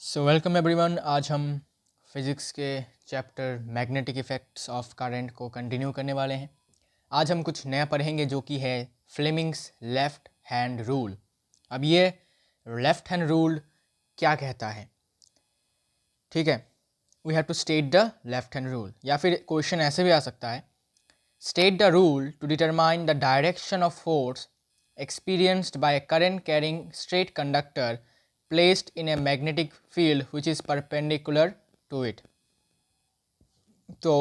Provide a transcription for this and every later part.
So welcome everyone. आज हम physics के chapter magnetic effects of current को कंटिन्यू करने वाले हैं। आज हम कुछ नया पढ़ेंगे जो कि है फ्लेमिंग्स लेफ़्ट हैंड रूल। अब ये लेफ़्ट हैंड रूल क्या कहता है, ठीक है। We have to state the left hand rule, या फिर क्वेश्चन ऐसे भी आ सकता है, state the rule to determine the direction of force experienced by a current carrying straight conductor placed in a magnetic field which is perpendicular to it। तो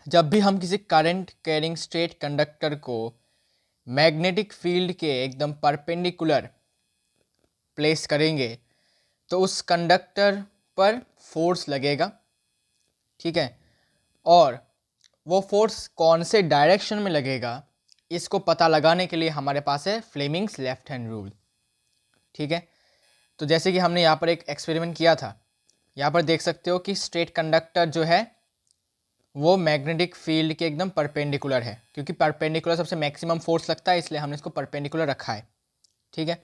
जब भी हम किसी करंट कैरिंग स्ट्रेट कंडक्टर को मैग्नेटिक फील्ड के एकदम perpendicular place करेंगे तो उस कंडक्टर पर फोर्स लगेगा, ठीक है। और वो फोर्स कौन से डायरेक्शन में लगेगा इसको पता लगाने के लिए हमारे पास है फ्लेमिंग्स लेफ्ट हैंड रूल, ठीक है। तो जैसे कि हमने यहाँ पर एक एक्सपेरिमेंट किया था, यहाँ पर देख सकते हो कि स्ट्रेट कंडक्टर जो है वो मैग्नेटिक फील्ड के एकदम परपेंडिकुलर है, क्योंकि परपेंडिकुलर सबसे मैक्सिमम फोर्स लगता है, इसलिए हमने इसको परपेंडिकुलर रखा है, ठीक है।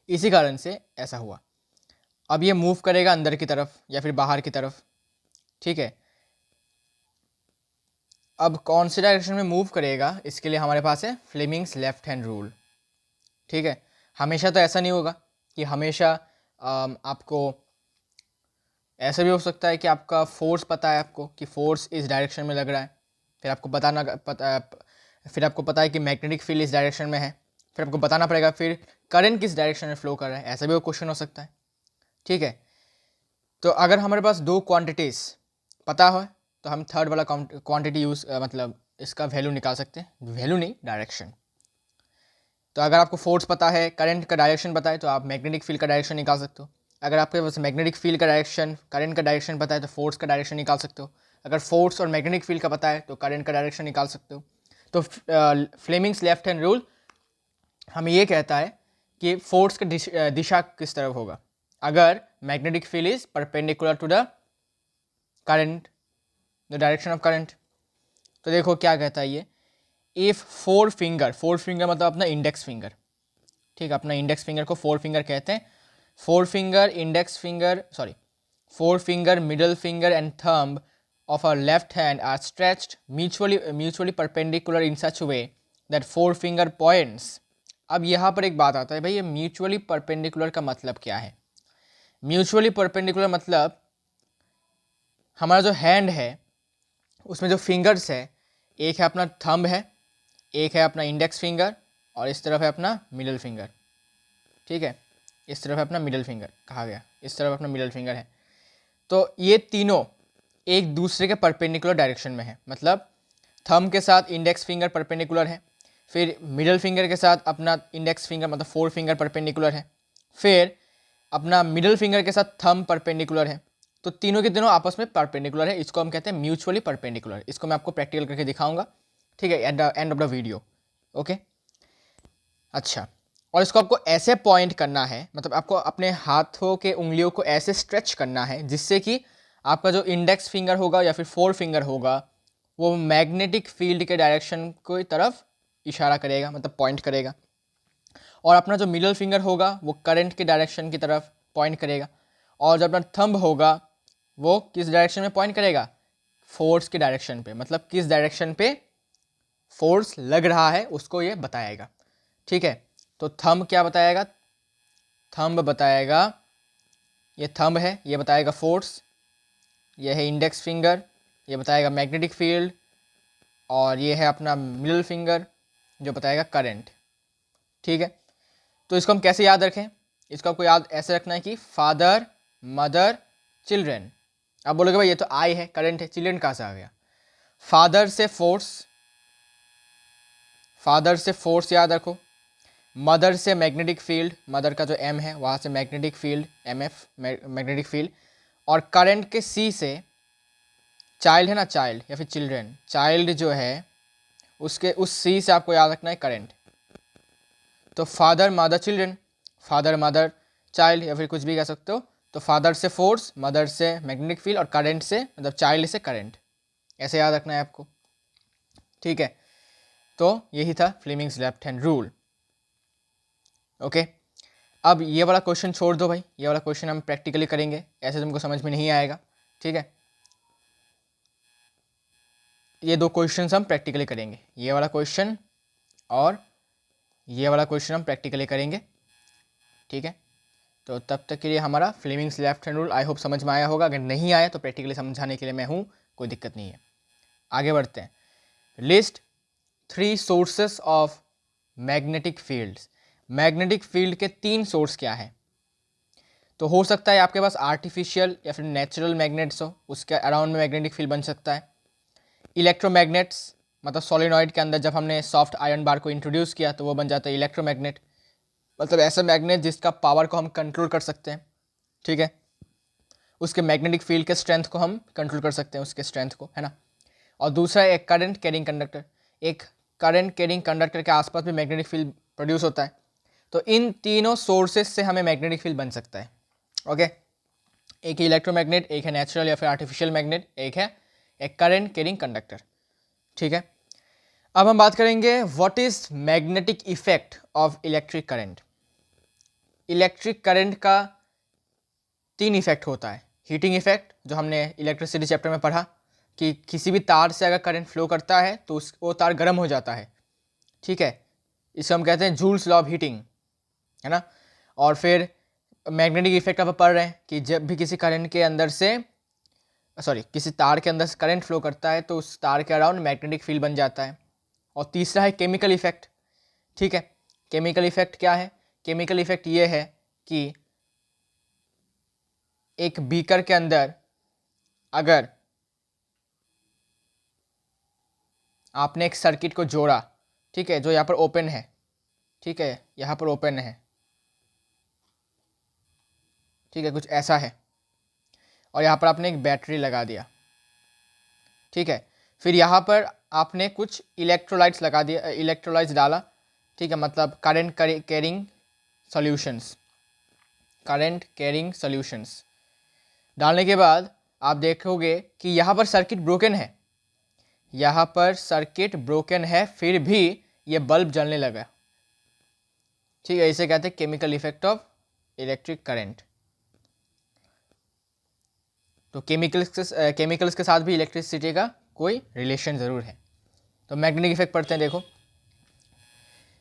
इसी कारण से ऐसा हुआ। अब ये मूव करेगा अंदर की तरफ या फिर बाहर की तरफ, ठीक है। अब कौन से डायरेक्शन में मूव करेगा इसके लिए हमारे पास है फ्लेमिंग्स लेफ्ट हैंड रूल, ठीक है। हमेशा तो ऐसा नहीं होगा कि हमेशा आपको ऐसा भी हो सकता है कि आपका फोर्स पता है आपको कि फोर्स इस डायरेक्शन में लग रहा है, फिर आपको फिर आपको पता है कि मैग्नेटिक फील्ड इस डायरेक्शन में है, फिर आपको बताना पड़ेगा फिर करंट किस डायरेक्शन में फ्लो कर रहा है। ऐसा भी वो क्वेश्चन हो सकता है, ठीक है। तो अगर हमारे पास दो क्वांटिटीज़ पता हो तो हम थर्ड वाला क्वांटिटी मतलब इसका वैल्यू निकाल सकते हैं, वैल्यू नहीं डायरेक्शन। तो अगर आपको फोर्स पता है, करंट का डायरेक्शन पता है, तो आप मैग्नेटिक फील्ड का डायरेक्शन निकाल सकते हो। अगर आपके पास मैग्नेटिक फील्ड का डायरेक्शन, करंट का डायरेक्शन पता है तो फोर्स का डायरेक्शन निकाल सकते हो। अगर फोर्स और मैग्नेटिक फील्ड का पता है तो करंट का डायरेक्शन निकाल सकते हो। तो फ्लेमिंग्स लेफ्ट हैंड रूल हमें ये कहता है कि फोर्स की दिशा किस तरफ होगा अगर magnetic field is perpendicular to the current, the direction of current. तो देखो क्या कहता है ये, इफ फोर फिंगर मतलब अपना इंडेक्स फिंगर, ठीक है, अपना इंडेक्स फिंगर को फोर फिंगर कहते हैं। Four finger, index finger, sorry, four finger, middle finger and thumb of our left hand are stretched mutually perpendicular in such a way that four finger points। अब यहाँ पर एक बात आता है भाई, ये म्यूचुअली परपेंडिकुलर का मतलब क्या है। म्यूचुअली परपेंडिकुलर मतलब हमारा जो हैंड है उसमें जो फिंगर्स है, एक है अपना थंब है, एक है अपना इंडेक्स फिंगर और इस तरफ है अपना मिडल फिंगर, ठीक है। इस तरफ है अपना मिडल फिंगर, कहा गया इस तरफ अपना मिडल फिंगर है। तो ये तीनों एक दूसरे के परपेंडिकुलर डायरेक्शन में है, मतलब थंब के साथ इंडेक्स फिंगर परपेंडिकुलर है, फिर मिडल फिंगर के साथ अपना इंडेक्स फिंगर मतलब फोर फिंगर परपेंडिकुलर है, फिर अपना मिडल फिंगर के साथ थंब परपेंडिकुलर है। तो तीनों के तीनों आपस में परपेंडिकुलर है, इसको हम कहते हैं म्यूचुअली परपेंडिकुलर। इसको मैं आपको प्रैक्टिकल करके दिखाऊंगा, ठीक है, at the end of the video, okay. अच्छा, और इसको आपको ऐसे पॉइंट करना है, मतलब आपको अपने हाथों के उंगलियों को ऐसे स्ट्रेच करना है जिससे कि आपका जो इंडेक्स फिंगर होगा या फिर फोर फिंगर होगा वो मैग्नेटिक फील्ड के डायरेक्शन की तरफ इशारा करेगा, मतलब पॉइंट करेगा। और अपना जो मिडल फिंगर होगा वो करंट के डायरेक्शन की तरफ पॉइंट करेगा। और जो अपना थंब होगा वो किस डायरेक्शन में पॉइंट करेगा, फोर्स के डायरेक्शन पे, मतलब किस डायरेक्शन पे फोर्स लग रहा है उसको ये बताएगा, ठीक है। तो थंब क्या बताएगा, थंब बताएगा, ये थंब है, ये बताएगा फोर्स, ये है इंडेक्स फिंगर, ये बताएगा मैग्नेटिक फील्ड, और ये है अपना मिडल फिंगर जो बताएगा करंट, ठीक है। तो इसको हम कैसे याद रखें, इसको आपको याद ऐसे रखना है कि फादर, मदर, चिल्ड्रेन। अब बोलोगे भाई ये तो आई है, करंट है, चिल्ड्रेन कहाँ से आ गया। फादर से फोर्स, फादर से फोर्स याद रखो, मदर से मैग्नेटिक फील्ड, मदर का जो एम है वहाँ से magnetic field, M F magnetic field, और करंट के सी से चाइल्ड है ना, चाइल्ड या फिर चिल्ड्रेन, चाइल्ड जो है उसके उस सी से आपको याद रखना है करंट। तो father mother children, father mother child या फिर कुछ भी कह सकते हो। तो फादर से फोर्स, मदर से मैग्नेटिक फील्ड और करंट से मतलब चाइल्ड से करंट, ऐसे याद रखना है आपको, ठीक है। तो यही था Fleming's left hand rule, okay. अब ये वाला क्वेश्चन छोड़ दो भाई, ये वाला क्वेश्चन हम प्रैक्टिकली करेंगे, ऐसे तुमको समझ में नहीं आएगा, ठीक है। ये दो क्वेश्चन हम प्रैक्टिकली करेंगे, ये वाला क्वेश्चन और ये वाला क्वेश्चन हम प्रैक्टिकली करेंगे, ठीक है। तो तब तक के लिए हमारा Fleming's left hand rule I hope समझ में आया होगा, अगर नहीं आया तो प्रैक्टिकली समझाने के लिए मैं हूँ, कोई दिक्कत नहीं है। आगे बढ़ते हैं। List 3 sources of magnetic fields. Magnetic field के 3 सोर्स क्या है? तो हो सकता है आपके पास आर्टिफिशियल या फिर नेचुरल मैग्नेट्स हो, उसके अराउंड में मैग्नेटिक फील्ड बन सकता है। इलेक्ट्रोमैग्नेट्स, मतलब सोलिनॉइड के अंदर जब हमने सॉफ्ट आयरन बार को इंट्रोड्यूस किया तो वो बन जाता है इलेक्ट्रोमैग्नेट, मतलब ऐसा मैग्नेट जिसका पावर को हम कंट्रोल कर सकते हैं, ठीक है। उसके मैग्नेटिक फील्ड के स्ट्रेंथ को हम कंट्रोल कर सकते हैं, उसके स्ट्रेंथ को, है ना। और दूसरा एक करंट कैरिंग कंडक्टर, एक करंट कैरिंग कंडक्टर के आसपास भी मैग्नेटिक फील्ड प्रोड्यूस होता है। तो इन तीनों सोर्सेज से हमें मैग्नेटिक फील्ड बन सकता है, ओके। एक है इलेक्ट्रोमैग्नेट, एक है नेचुरल या फिर आर्टिफिशियल मैग्नेट, एक है एक करंट कैरिंग कंडक्टर, ठीक है। अब हम बात करेंगे what is magnetic effect of electric current. Electric current का 3 इफेक्ट होता है। हीटिंग इफेक्ट, जो हमने इलेक्ट्रिसिटी चैप्टर में पढ़ा कि किसी भी तार से अगर करंट फ्लो करता है तो वो तार गर्म हो जाता है, ठीक है। इसे हम कहते हैं जूल्स लॉ ऑफ हीटिंग, है ना। और फिर मैग्नेटिक इफेक्ट आप पढ़ रहे हैं कि जब भी किसी करंट के अंदर से किसी तार के अंदर से करंट फ्लो करता है तो उस तार के अराउंड मैग्नेटिक फील्ड बन जाता है। और तीसरा है केमिकल इफेक्ट, ठीक है। केमिकल इफेक्ट क्या है? केमिकल इफेक्ट ये है कि एक बीकर के अंदर अगर आपने एक सर्किट को जोड़ा, ठीक है, जो यहाँ पर ओपन है, ठीक है, यहाँ पर ओपन है, ठीक है, कुछ ऐसा है, और यहाँ पर आपने एक बैटरी लगा दिया, ठीक है। फिर यहाँ पर आपने कुछ इलेक्ट्रोलाइट्स लगा दिया, इलेक्ट्रोलाइट्स डाला, ठीक है, मतलब current carrying solutions, current carrying solutions डालने के बाद आप देखोगे कि यहाँ पर सर्किट ब्रोकन है, यहाँ पर सर्किट ब्रोकन है, फिर भी ये बल्ब जलने लगा, ठीक है। इसे कहते हैं chemical effect of electric current. तो केमिकल्स के साथ भी इलेक्ट्रिसिटी का कोई रिलेशन ज़रूर है। तो मैग्नेटिक इफेक्ट पढ़ते हैं, देखो।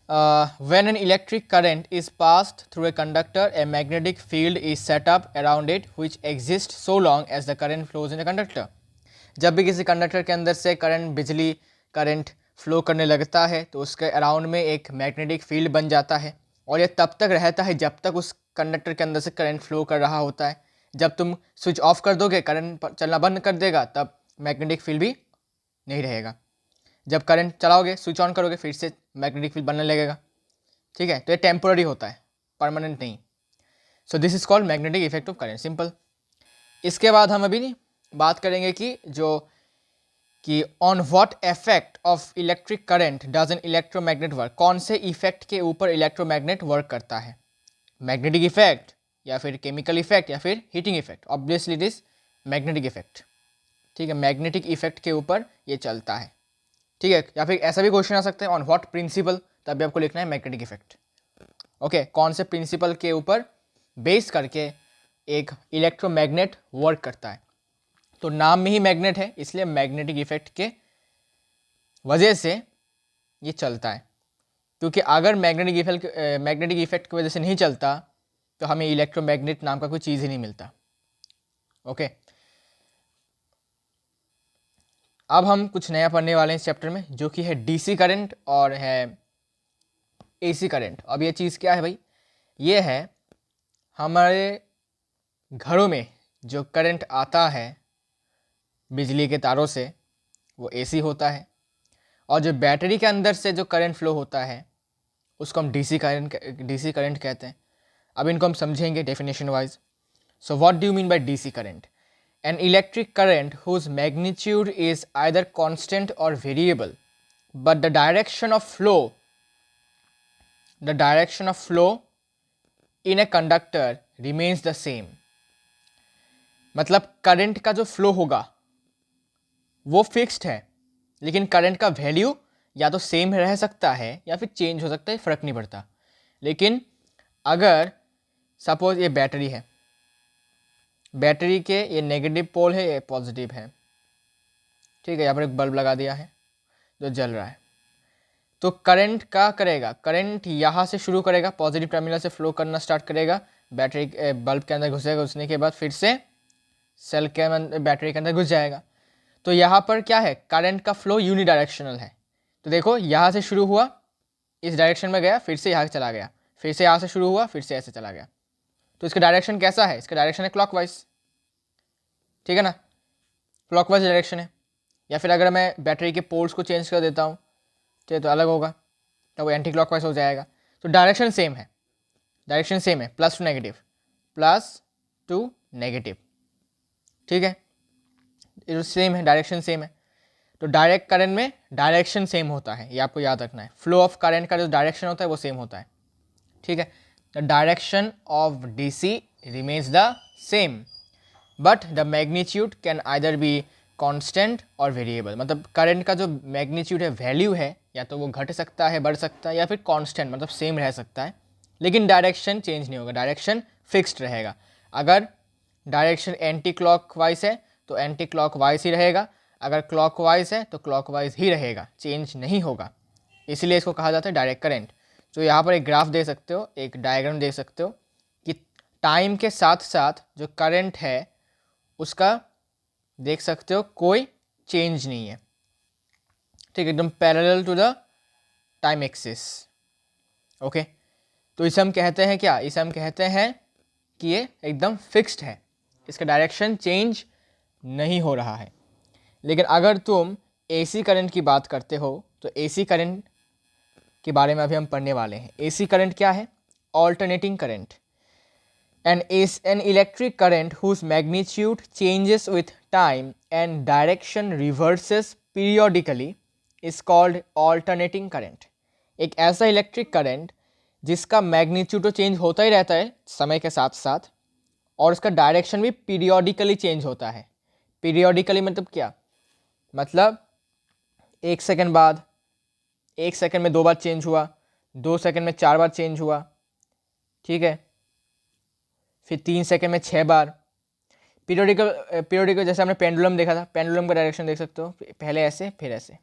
When an electric current is passed through a conductor, a magnetic field is set up around it which exists so long as the current flows in the conductor. जब भी किसी conductor के अंदर से बिजली करंट फ्लो करने लगता है तो उसके अराउंड में एक मैग्नेटिक फील्ड बन जाता है, और ये तब तक रहता है जब तक उस कंडक्टर के अंदर से करंट फ्लो कर रहा होता है। जब तुम स्विच ऑफ कर दोगे, करंट चलना बंद कर देगा, तब मैग्नेटिक फील्ड भी नहीं रहेगा। जब करंट चलाओगे, स्विच ऑन करोगे, फिर से मैग्नेटिक फील्ड बनने लगेगा, ठीक है। तो ये टेम्पोररी होता है, परमानेंट नहीं। So this is called magnetic effect of current, simple. इसके बाद हम अभी बात करेंगे कि on what effect of electric current does N electromagnet work. कौन से इफेक्ट के ऊपर इलेक्ट्रोमैग्नेट वर्क करता है? मैग्नेटिक इफेक्ट, या फिर केमिकल इफेक्ट, या फिर heating effect? Obviously it is magnetic effect, ठीक है। मैग्नेटिक इफेक्ट के ऊपर ये चलता है, ठीक है। या फिर ऐसा भी क्वेश्चन आ सकता है ऑन व्हाट प्रिंसिपल, तब भी आपको लिखना है मैग्नेटिक इफेक्ट, ओके। कौन से प्रिंसिपल के ऊपर बेस करके एक इलेक्ट्रोमैग्नेट वर्क करता है। तो नाम में ही मैग्नेट है, इसलिए मैग्नेटिक इफेक्ट के वजह से ये चलता है। क्योंकि अगर मैग्नेटिक इफेक्ट की वजह से नहीं चलता तो हमें इलेक्ट्रोमैग्नेट नाम का कोई चीज़ ही नहीं मिलता, ओके। अब हम कुछ नया पढ़ने वाले हैं इस चैप्टर में, जो कि है डीसी करंट और है एसी करंट। अब ये चीज़ क्या है भाई? ये है हमारे घरों में जो करंट आता है बिजली के तारों से, वो एसी होता है। और जो बैटरी के अंदर से जो करंट फ्लो होता है उसको हम डीसी करंट कहते हैं। अब इनको हम समझेंगे definition wise. So what do you mean by DC current? An electric current whose magnitude is either constant or variable, but the direction of flow in a conductor remains the same. मतलब current का जो flow होगा वो fixed है, लेकिन current का value या तो सेम रह सकता है या फिर चेंज हो सकता है, फ़र्क नहीं पड़ता। लेकिन अगर सपोज ये बैटरी है, बैटरी के ये नेगेटिव पोल है, ये पॉजिटिव है, ठीक है। यहाँ पर एक बल्ब लगा दिया है जो जल रहा है, तो करंट क्या करेगा, करंट यहाँ से शुरू करेगा, पॉजिटिव टर्मिनल से फ्लो करना स्टार्ट करेगा, बैटरी बल्ब के अंदर घुसेगा, घुसने के बाद फिर से सेल के अंदर, बैटरी के अंदर घुस जाएगा। तो यहाँ पर क्या है, करंट का फ्लो यूनिडायरेक्शनल है। तो देखो यहाँ से शुरू हुआ, इस डायरेक्शन में गया, फिर से यहाँ चला गया, फिर से यहाँ से शुरू हुआ, फिर से ऐसे चला गया। तो इसका डायरेक्शन कैसा है, इसका डायरेक्शन है क्लॉकवाइज, ठीक है ना, क्लॉकवाइज डायरेक्शन है। या फिर अगर मैं बैटरी के पोल्स को चेंज कर देता हूँ तो अलग होगा, तो वो एंटी क्लॉकवाइज हो जाएगा। तो डायरेक्शन सेम है, डायरेक्शन सेम है, plus two negative, plus two negative, ठीक है, ये सेम है, डायरेक्शन सेम है। तो डायरेक्ट करंट में डायरेक्शन सेम होता है, ये आपको याद रखना है। फ्लो ऑफ करंट का जो डायरेक्शन होता है वो सेम होता है, ठीक है। The direction of DC remains the same but the magnitude can either be constant और वेरिएबल। मतलब करंट का जो मैग्नीट्यूड है, वैल्यू है, या तो वो घट सकता है, बढ़ सकता है, या फिर कांस्टेंट मतलब सेम रह सकता है, लेकिन डायरेक्शन चेंज नहीं होगा, डायरेक्शन फिक्स्ड रहेगा। अगर डायरेक्शन एंटी क्लॉकवाइज है तो एंटी क्लॉकवाइज ही रहेगा, अगर क्लॉकवाइज है तो क्लॉकवाइज ही रहेगा, चेंज नहीं होगा। इसीलिए इसको कहा जाता है डायरेक्ट करंट। तो यहाँ पर एक ग्राफ दे सकते हो, एक डायग्राम देख सकते हो कि टाइम के साथ साथ जो करंट है उसका देख सकते हो कोई चेंज नहीं है, ठीक है, एकदम parallel to the time axis, okay. तो इसे हम कहते हैं क्या, इसे हम कहते हैं कि ये एकदम फिक्स्ड है, इसका डायरेक्शन चेंज नहीं हो रहा है। लेकिन अगर तुम एसी करंट की बात करते हो तो एसी करंट के बारे में अभी हम पढ़ने वाले हैं। एसी करंट क्या है, alternating current, an electric current whose magnitude changes with time and direction reverses periodically is called alternating current। एक ऐसा इलेक्ट्रिक करंट जिसका मैग्नीट्यूड तो चेंज होता ही रहता है समय के साथ साथ, और उसका डायरेक्शन भी पीरियोडिकली चेंज होता है। पीरियोडिकली मतलब क्या, मतलब 1 सेकंड बाद, 1 सेकंड में 2 बार चेंज हुआ, 2 सेकंड में 4 बार चेंज हुआ, ठीक है, फिर 3 सेकंड में 6 बार। पीरियोडिकल जैसे हमने पेंडुलम देखा था, पेंडुलम का डायरेक्शन देख सकते हो, पहले ऐसे फिर ऐसे,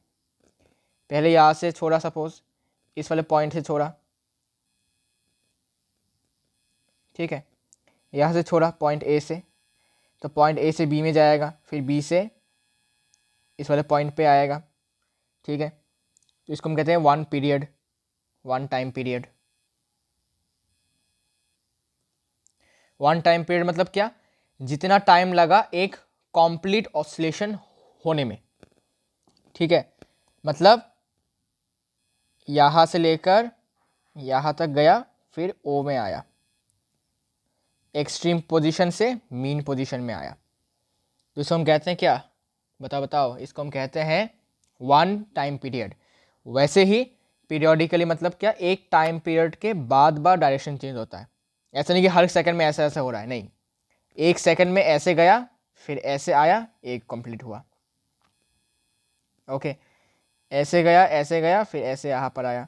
पहले यहाँ से छोड़ा, सपोज इस वाले पॉइंट से छोड़ा, ठीक है, यहाँ से छोड़ा पॉइंट ए से, तो पॉइंट ए से बी में जाएगा, फिर बी से इस वाले पॉइंट पे आएगा, ठीक है। तो इसको हम कहते हैं one period, one time period. One time period मतलब क्या, जितना टाइम लगा एक कंप्लीट ऑसिलेशन होने में, ठीक है। मतलब यहाँ से लेकर यहाँ तक गया, फिर ओ में आया, एक्सट्रीम पोजीशन से मीन पोजीशन में आया, तो इसको हम कहते हैं क्या, बताओ, इसको हम कहते हैं वन टाइम पीरियड। वैसे ही पीरियोडिकली मतलब क्या, एक टाइम पीरियड के बाद डायरेक्शन चेंज होता है। ऐसा नहीं कि हर सेकंड में ऐसा ऐसा हो रहा है, नहीं, 1 सेकंड में ऐसे गया, फिर ऐसे आया, एक कंप्लीट हुआ, ओके। ऐसे गया, फिर ऐसे यहाँ पर आया,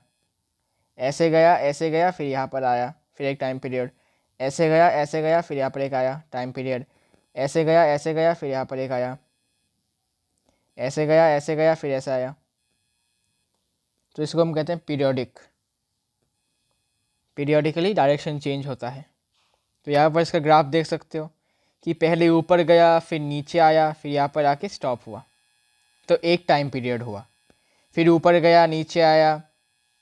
ऐसे गया, फिर यहाँ पर आया, फिर एक टाइम पीरियड, ऐसे गया, फिर यहाँ पर एक आया टाइम पीरियड, ऐसे गया, फिर यहाँ पर एक आया, ऐसे गया, फिर ऐसा आया। तो इसको हम कहते हैं पीरियोडिक, पीरियोडिकली डायरेक्शन चेंज होता है। तो यहाँ पर इसका ग्राफ देख सकते हो कि पहले ऊपर गया, फिर नीचे आया, फिर यहाँ पर आके स्टॉप हुआ, तो एक टाइम पीरियड हुआ, फिर ऊपर गया, नीचे आया,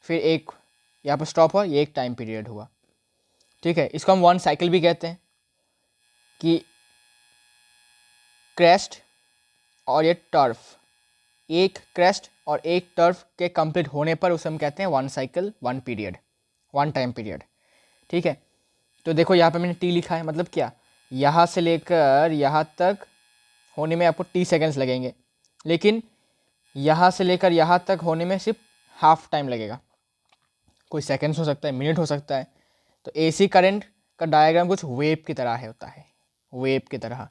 फिर एक यहाँ पर स्टॉप हुआ, ये एक टाइम पीरियड हुआ, ठीक है। इसको हम वन साइकिल भी कहते हैं कि क्रेस्ट और ये टर्फ, एक क्रेस्ट और एक टर्फ के कंप्लीट होने पर उसे हम कहते हैं one cycle, one period, one time period, ठीक है। तो देखो यहाँ पे मैंने टी लिखा है, मतलब क्या, यहाँ से लेकर यहाँ तक होने में आपको टी सेकेंड्स लगेंगे, लेकिन यहाँ से लेकर यहाँ तक होने में सिर्फ हाफ टाइम लगेगा, कोई सेकेंड्स हो सकता है, मिनट हो सकता है। तो एसी करंट का डायग्राम कुछ वेव की तरह है, होता है वेव की तरह,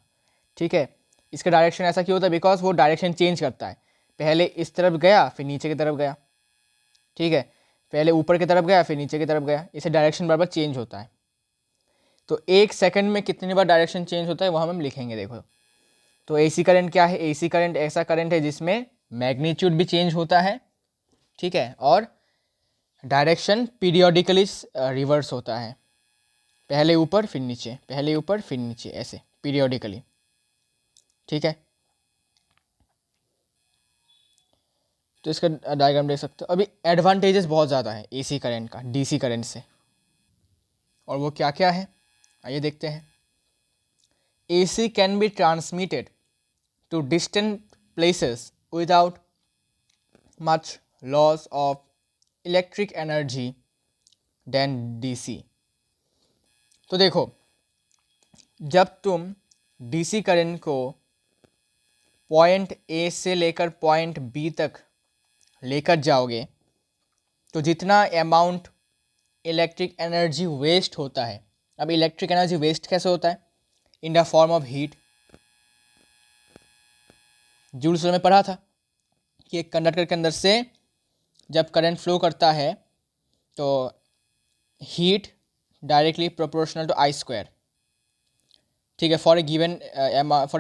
ठीक है। इसका डायरेक्शन ऐसा क्यों होता है, बिकॉज वो डायरेक्शन चेंज करता है, पहले इस तरफ गया, फिर नीचे की तरफ गया, ठीक है, पहले ऊपर की तरफ गया, फिर नीचे की तरफ गया, इसे डायरेक्शन बार बार चेंज होता है। तो 1 सेकंड में कितनी बार डायरेक्शन चेंज होता है वो हम लिखेंगे। देखो, तो एसी करंट क्या है? एसी करंट ऐसा करंट है जिसमें मैग्नीट्यूड भी चेंज होता है, ठीक है, और डायरेक्शन पीरियोडिकली रिवर्स होता है, पहले ऊपर फिर नीचे, पहले ऊपर फिर नीचे, ऐसे पीरियोडिकली, ठीक है। तो इसका डायग्राम देख सकते हो। अभी एडवांटेजेस बहुत ज़्यादा है एसी करंट का डीसी करंट से, और वो क्या क्या है आइए देखते हैं। AC can be transmitted to distant places without much loss of electric energy than DC. तो देखो, जब तुम डीसी करंट को पॉइंट ए से लेकर पॉइंट बी तक लेकर जाओगे तो जितना अमाउंट इलेक्ट्रिक एनर्जी वेस्ट होता है, अब इलेक्ट्रिक एनर्जी वेस्ट कैसे होता है? In the form of heat. Joule's में पढ़ा था कि एक कंडक्टर के अंदर से जब करंट फ्लो करता है तो heat directly proportional to I square, ठीक है, फॉर ए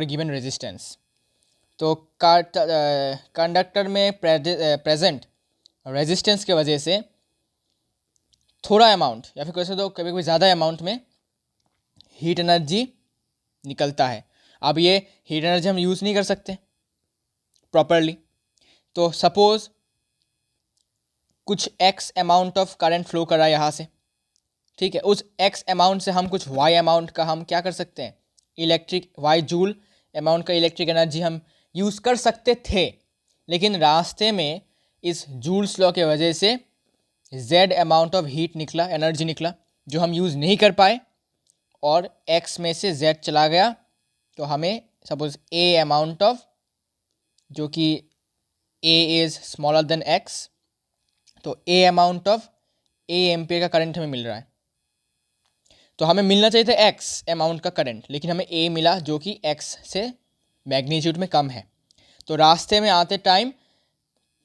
गिवन रेजिस्टेंस। तो कंडक्टर में प्रेजेंट रेजिस्टेंस के वजह से थोड़ा अमाउंट या फिर कैसे तो कभी कभी ज़्यादा अमाउंट में हीट एनर्जी निकलता है। अब ये हीट एनर्जी हम यूज़ नहीं कर सकते प्रॉपरली, तो सपोज़ कुछ x amount of current flow कर रहा है यहाँ से, ठीक है, उस एक्स अमाउंट से हम कुछ वाई अमाउंट का हम क्या कर सकते हैं? इलेक्ट्रिक वाई जूल अमाउंट का इलेक्ट्रिक एनर्जी हम यूज़ कर सकते थे, लेकिन रास्ते में इस जूल्स लॉ के वजह से जेड अमाउंट ऑफ हीट निकला, एनर्जी निकला, जो हम यूज़ नहीं कर पाए, और एक्स में से जेड चला गया, तो हमें सपोज ए अमाउंट ऑफ, जो कि A is smaller than x, तो ए अमाउंट ऑफ ए एम्पियर का करंट हमें मिल रहा है। तो हमें मिलना चाहिए था एक्स अमाउंट का करंट, लेकिन हमें ए मिला जो कि एक्स से मैग्नीट्यूड में कम है। तो रास्ते में आते टाइम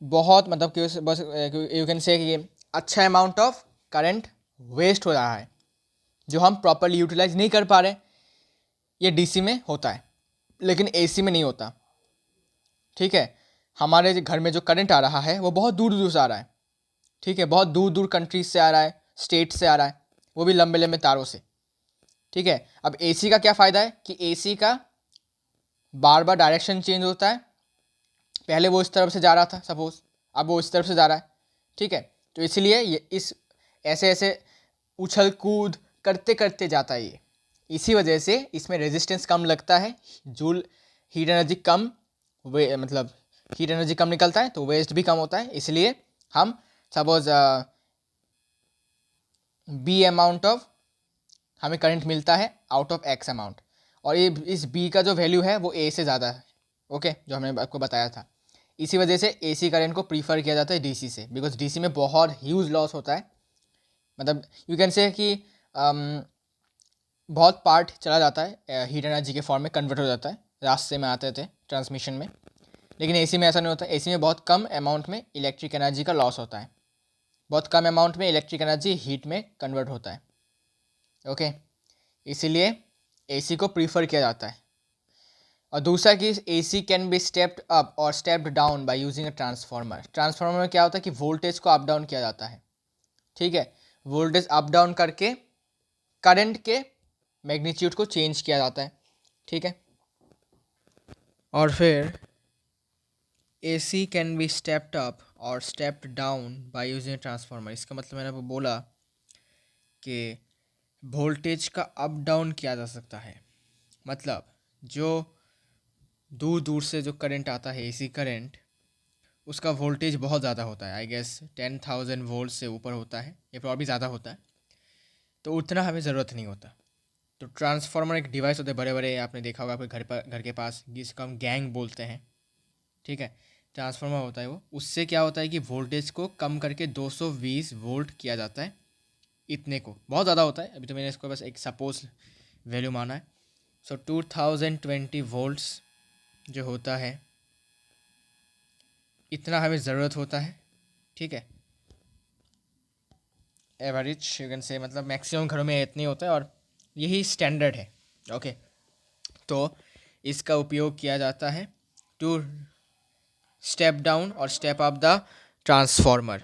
बहुत मतलब कि बस यू कैन से कि अच्छा अमाउंट ऑफ करंट वेस्ट हो रहा है जो हम प्रॉपरली यूटिलाइज नहीं कर पा रहे। ये डीसी में होता है लेकिन एसी में नहीं होता, ठीक है। हमारे घर में जो करंट आ रहा है वो बहुत दूर दूर से आ रहा है, ठीक है, बहुत दूर दूर कंट्रीज से आ रहा है, स्टेट से आ रहा है, वो भी लंबे लंबे तारों से, ठीक है। अब एसी का क्या फ़ायदा है कि एसी का बार बार डायरेक्शन चेंज होता है, पहले वो इस तरफ से जा रहा था सपोज, अब वो इस तरफ से जा रहा है, ठीक है। तो इसलिए ये इस ऐसे ऐसे उछल कूद करते करते जाता है ये, इसी वजह से इसमें रेजिस्टेंस कम लगता है, जूल हीट एनर्जी कम मतलब हीट एनर्जी कम निकलता है, तो वेस्ट भी कम होता है। इसलिए हम सपोज बी अमाउंट ऑफ हमें करंट मिलता है आउट ऑफ एक्स अमाउंट, और ये इस बी का जो वैल्यू है वो ए से ज़्यादा है, ओके, जो हमने आपको बताया था। इसी वजह से एसी करंट को प्रीफर किया जाता है डीसी से, बिकॉज डीसी में बहुत ह्यूज लॉस होता है, मतलब यू कैन से कि बहुत पार्ट चला जाता है, हीट एनर्जी के फॉर्म में कन्वर्ट हो जाता है रास्ते में आते थे ट्रांसमिशन में। लेकिन एसी में ऐसा नहीं होता, एसी में बहुत कम अमाउंट में इलेक्ट्रिक एनर्जी का लॉस होता है, बहुत कम अमाउंट में इलेक्ट्रिक एनर्जी हीट में कन्वर्ट होता है, ओके। इसीलिए एसी को प्रीफर किया जाता है। और दूसरा कि AC can be stepped up और stepped down by using a transformer. Transformer में क्या होता है कि वोल्टेज को अप डाउन किया जाता है, ठीक है, वोल्टेज अप डाउन करके करंट के मैग्नीट्यूड को चेंज किया जाता है, ठीक है। और फिर AC can be stepped up और stepped down by using transformer. इसका मतलब मैंने आपको बोला कि वोल्टेज का अप डाउन किया जा सकता है, मतलब जो दूर दूर से जो करंट आता है एसी करंट, उसका वोल्टेज बहुत ज़्यादा होता है, आई गेस 10,000 वोल्ट से ऊपर होता है या फिर और भी ज़्यादा होता है, तो उतना हमें ज़रूरत नहीं होता। तो ट्रांसफार्मर एक डिवाइस होते हैं बड़े बड़े, आपने देखा होगा आपके घर के पास, जिसको हम गैंग बोलते हैं, ठीक है। ट्रांसफार्मर होता है वो, उससे क्या होता है कि वोल्टेज को कम करके 220 वोल्ट किया जाता है, इतने को बहुत ज़्यादा होता है, अभी तो मैंने इसको बस एक सपोज वैल्यू माना है। सो 2020 वोल्ट्स जो होता है, इतना हमें ज़रूरत होता है, ठीक है। एवरेज यू कैन से, मतलब मैक्सिमम घरों में इतनी होता है, और यही स्टैंडर्ड है। ओके, तो इसका उपयोग किया जाता है टू स्टेप डाउन और स्टेप अप द ट्रांसफॉर्मर।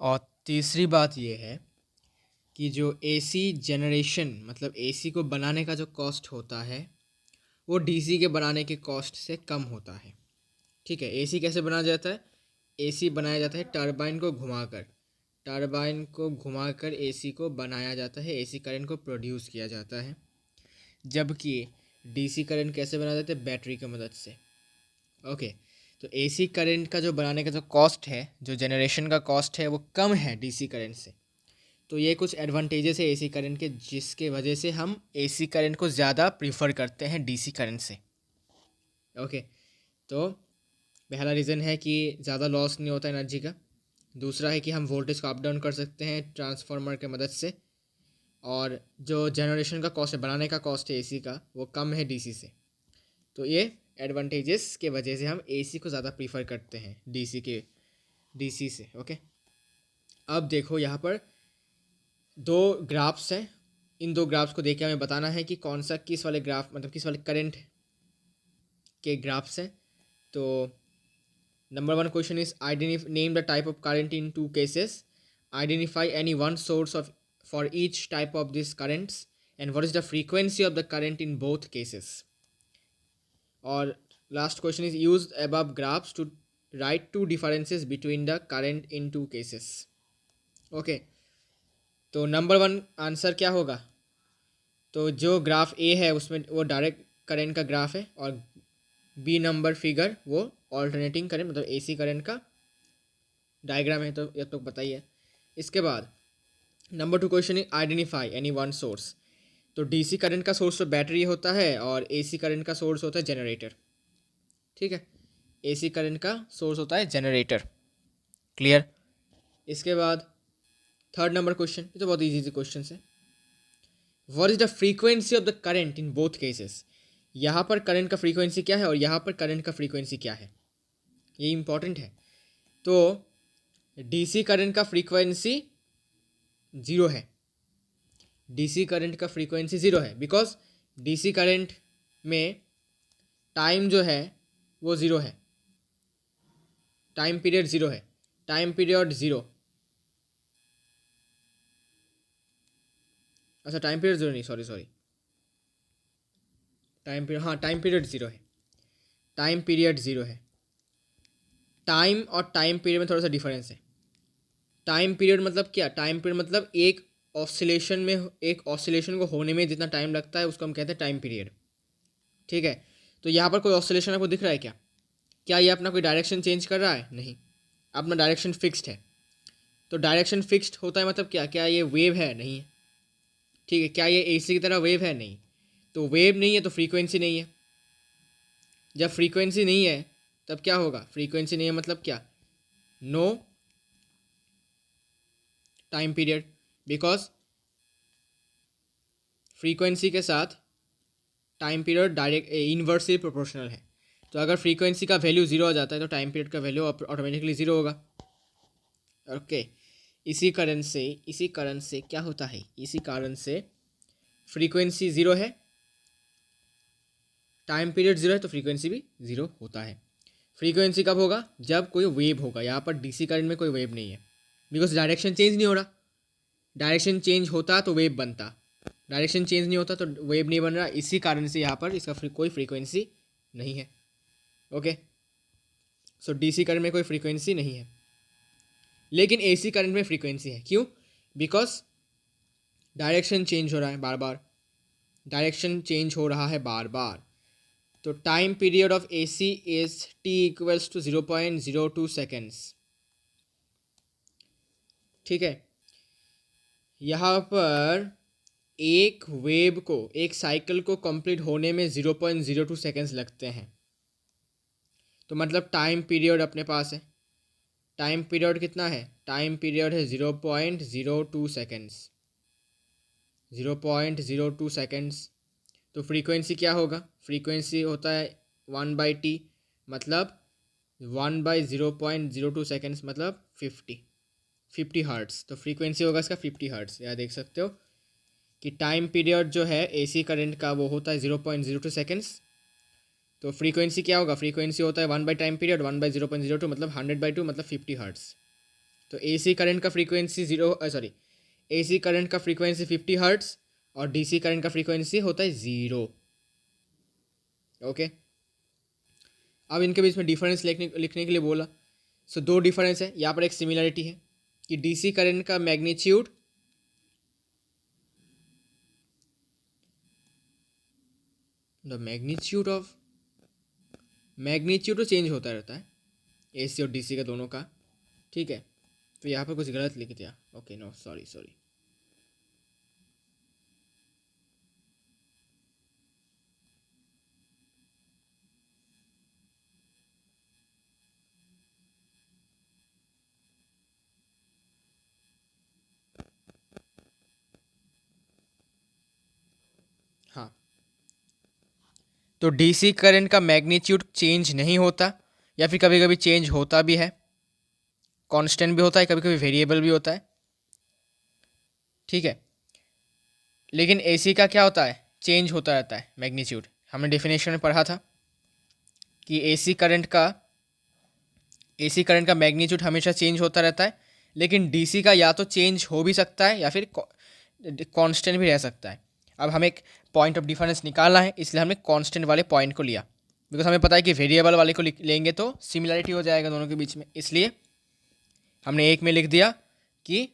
और तीसरी बात ये है कि जो एसी जनरेशन मतलब एसी को बनाने का जो कॉस्ट होता है वो डीसी के बनाने के कॉस्ट से कम होता है। ठीक है, एसी कैसे बनाया जाता है? एसी बनाया जाता है टरबाइन को घुमाकर, टरबाइन को घुमाकर एसी को बनाया जाता है, एसी करंट को प्रोड्यूस किया जाता है। जबकि डीसी करंट कैसे बनाया जाता है? बैटरी की मदद से। ओके, तो एसी करंट का जो बनाने का जो कॉस्ट है, जो जनरेशन का कॉस्ट है, वो कम है डीसी करंट से। तो ये कुछ एडवांटेजेस है एसी करंट के, जिसके वजह से हम एसी करंट को ज़्यादा प्रीफर करते हैं डीसी करंट से। ओके, तो पहला रीज़न है कि ज़्यादा लॉस नहीं होता एनर्जी का। दूसरा है कि हम वोल्टेज को अप डाउन कर सकते हैं ट्रांसफार्मर के मदद से। और जो जनरेशन का कॉस्ट है, बनाने का कॉस्ट है एसी का, वो कम है डीसी से। तो ये एडवांटेजेस के वजह से हम एसी को ज़्यादा प्रीफर करते हैं डीसी से। ओके, अब देखो यहाँ पर दो ग्राफ्स हैं। इन दो ग्राफ्स को देख के हमें बताना है कि कौन सा किस वाले ग्राफ मतलब किस वाले करंट के ग्राफ्स हैं। तो number 1 question is name the type of current in 2 cases, identify any one source of for each type of this currents and what is the frequency of the current in both cases. और last question is use above graphs to write two differences between the current in 2 cases. Okay, तो number 1 answer क्या होगा? तो जो graph A है उसमें वो direct current का ग्राफ है, और बी नंबर फिगर वो ऑल्टरनेटिंग करंट मतलब एसी करंट का डायग्राम है। तो ये तो बताइए। इसके बाद number 2 question is identify any one source. तो डीसी करंट का सोर्स तो बैटरी होता है और एसी करंट का सोर्स होता है जनरेटर। ठीक है, एसी करंट का सोर्स होता है जनरेटर। क्लियर? इसके बाद थर्ड नंबर क्वेश्चन, ये तो बहुत ईजी क्वेश्चन है। What is the frequency of the current in both cases. यहाँ पर करंट का फ्रीक्वेंसी क्या है और यहाँ पर करंट का फ्रीक्वेंसी क्या है, ये इंपॉर्टेंट है। तो डीसी करंट का फ्रीक्वेंसी ज़ीरो है, डीसी करंट का फ्रीक्वेंसी ज़ीरो है, बिकॉज डीसी करंट में टाइम जो है वो ज़ीरो है, टाइम पीरियड ज़ीरो है, टाइम पीरियड ज़ीरो। अच्छा, टाइम पीरियड ज़ीरो नहीं, सॉरी, टाइम पीरियड, हाँ टाइम पीरियड ज़ीरो है, टाइम पीरियड ज़ीरो है। टाइम और टाइम पीरियड में थोड़ा सा डिफरेंस है। टाइम पीरियड मतलब क्या? टाइम पीरियड मतलब एक ऑसिलेशन को होने में जितना टाइम लगता है उसको हम कहते हैं टाइम पीरियड। ठीक है, तो यहाँ पर कोई ऑसिलेशन आपको दिख रहा है क्या? क्या ये अपना कोई डायरेक्शन चेंज कर रहा है? नहीं, अपना डायरेक्शन फिक्स्ड है। तो डायरेक्शन फिक्स्ड होता है मतलब क्या? क्या ये वेव है? नहीं है। ठीक है, क्या ये एसी की तरह वेव है? नहीं। तो वेव नहीं है तो फ्रीक्वेंसी नहीं है। जब फ्रीक्वेंसी नहीं है तब क्या होगा? फ्रीक्वेंसी नहीं है मतलब क्या? No time period, because frequency के साथ time period direct inversely proportional है। तो अगर फ्रीक्वेंसी का वैल्यू ज़ीरो आ जाता है तो टाइम पीरियड का वैल्यू ऑटोमेटिकली ज़ीरो होगा। ओके, इसी कारण से क्या होता है? इसी कारण से फ्रीक्वेंसी ज़ीरो है, टाइम पीरियड ज़ीरो है, तो फ्रीक्वेंसी भी ज़ीरो होता है। फ्रीक्वेंसी कब होगा? जब कोई वेव होगा। यहाँ पर डीसी करंट में कोई वेव नहीं है, बिकॉज डायरेक्शन चेंज नहीं हो रहा। डायरेक्शन चेंज होता तो वेव बनता, डायरेक्शन चेंज नहीं होता तो वेव नहीं बन रहा। इसी कारण से यहाँ पर इसका कोई फ्रीक्वेंसी नहीं है। ओके, सो डीसी करंट में कोई फ्रीक्वेंसी नहीं है, लेकिन एसी करंट में फ्रीक्वेंसी है। क्यों? बिकॉज डायरेक्शन चेंज हो रहा है बार बार, डायरेक्शन चेंज हो रहा है बार बार। तो time period of AC is T equals to 0.02 seconds. ठीक है, यहाँ पर एक वेव को, एक साइकिल को कंप्लीट होने में 0.02 सेकेंड्स लगते हैं। तो मतलब टाइम पीरियड अपने पास है, टाइम पीरियड कितना है? टाइम पीरियड है 0.02 सेकेंड्स, 0.02 सेकेंड्स। तो फ्रीक्वेंसी क्या होगा? फ्रीक्वेंसी होता है 1/t, मतलब 1/0.02 सेकेंड्स मतलब 50 हर्ट्स। तो फ्रीक्वेंसी होगा इसका 50 हर्ट्स, यहाँ देख सकते हो कि टाइम पीरियड जो है एसी करंट का वो होता है 0.02 सेकेंड्स। तो फ्रीक्वेंसी क्या होगा, फ्रीक्वेंसी होता है 1 बाई टाइम पीरियड 1/0.02 मतलब 100/2 मतलब 50 हर्ट्स। तो एसी करंट का फ्रीक्वेंसी एसी करंट का फ्रीक्वेंसी 50 हर्ट्स और डीसी करंट का फ्रीक्वेंसी होता है 0। ओके, अब इनके बीच में डिफरेंस लिखने के लिए बोला। सो दो डिफरेंस है, यहाँ पर एक सिमिलरिटी है कि डीसी करंट का मैग्नीट्यूड मैग्नीट्यूड तो चेंज होता रहता है एसी और डीसी का दोनों का, ठीक है। तो यहाँ पर कुछ गलत लिख दिया, ओके नो सॉरी। हाँ, तो डीसी करंट का मैग्नीट्यूड चेंज नहीं होता, या फिर कभी कभी चेंज होता भी है, कांस्टेंट भी होता है, कभी कभी वेरिएबल भी होता है, ठीक है। लेकिन एसी का क्या होता है, चेंज होता रहता है मैग्नीट्यूड। हमने डेफिनेशन में पढ़ा था कि एसी करंट का मैग्नीट्यूड हमेशा चेंज होता रहता है, लेकिन डीसी का या तो चेंज हो भी सकता है या फिर कांस्टेंट भी रह सकता है। अब हमें एक पॉइंट ऑफ डिफरेंस निकालना है, इसलिए हमने कांस्टेंट वाले पॉइंट को लिया, बिकॉज हमें पता है कि वेरिएबल वाले को लेंगे तो सिमिलरिटी हो जाएगा दोनों के बीच में, इसलिए हमने एक में लिख दिया कि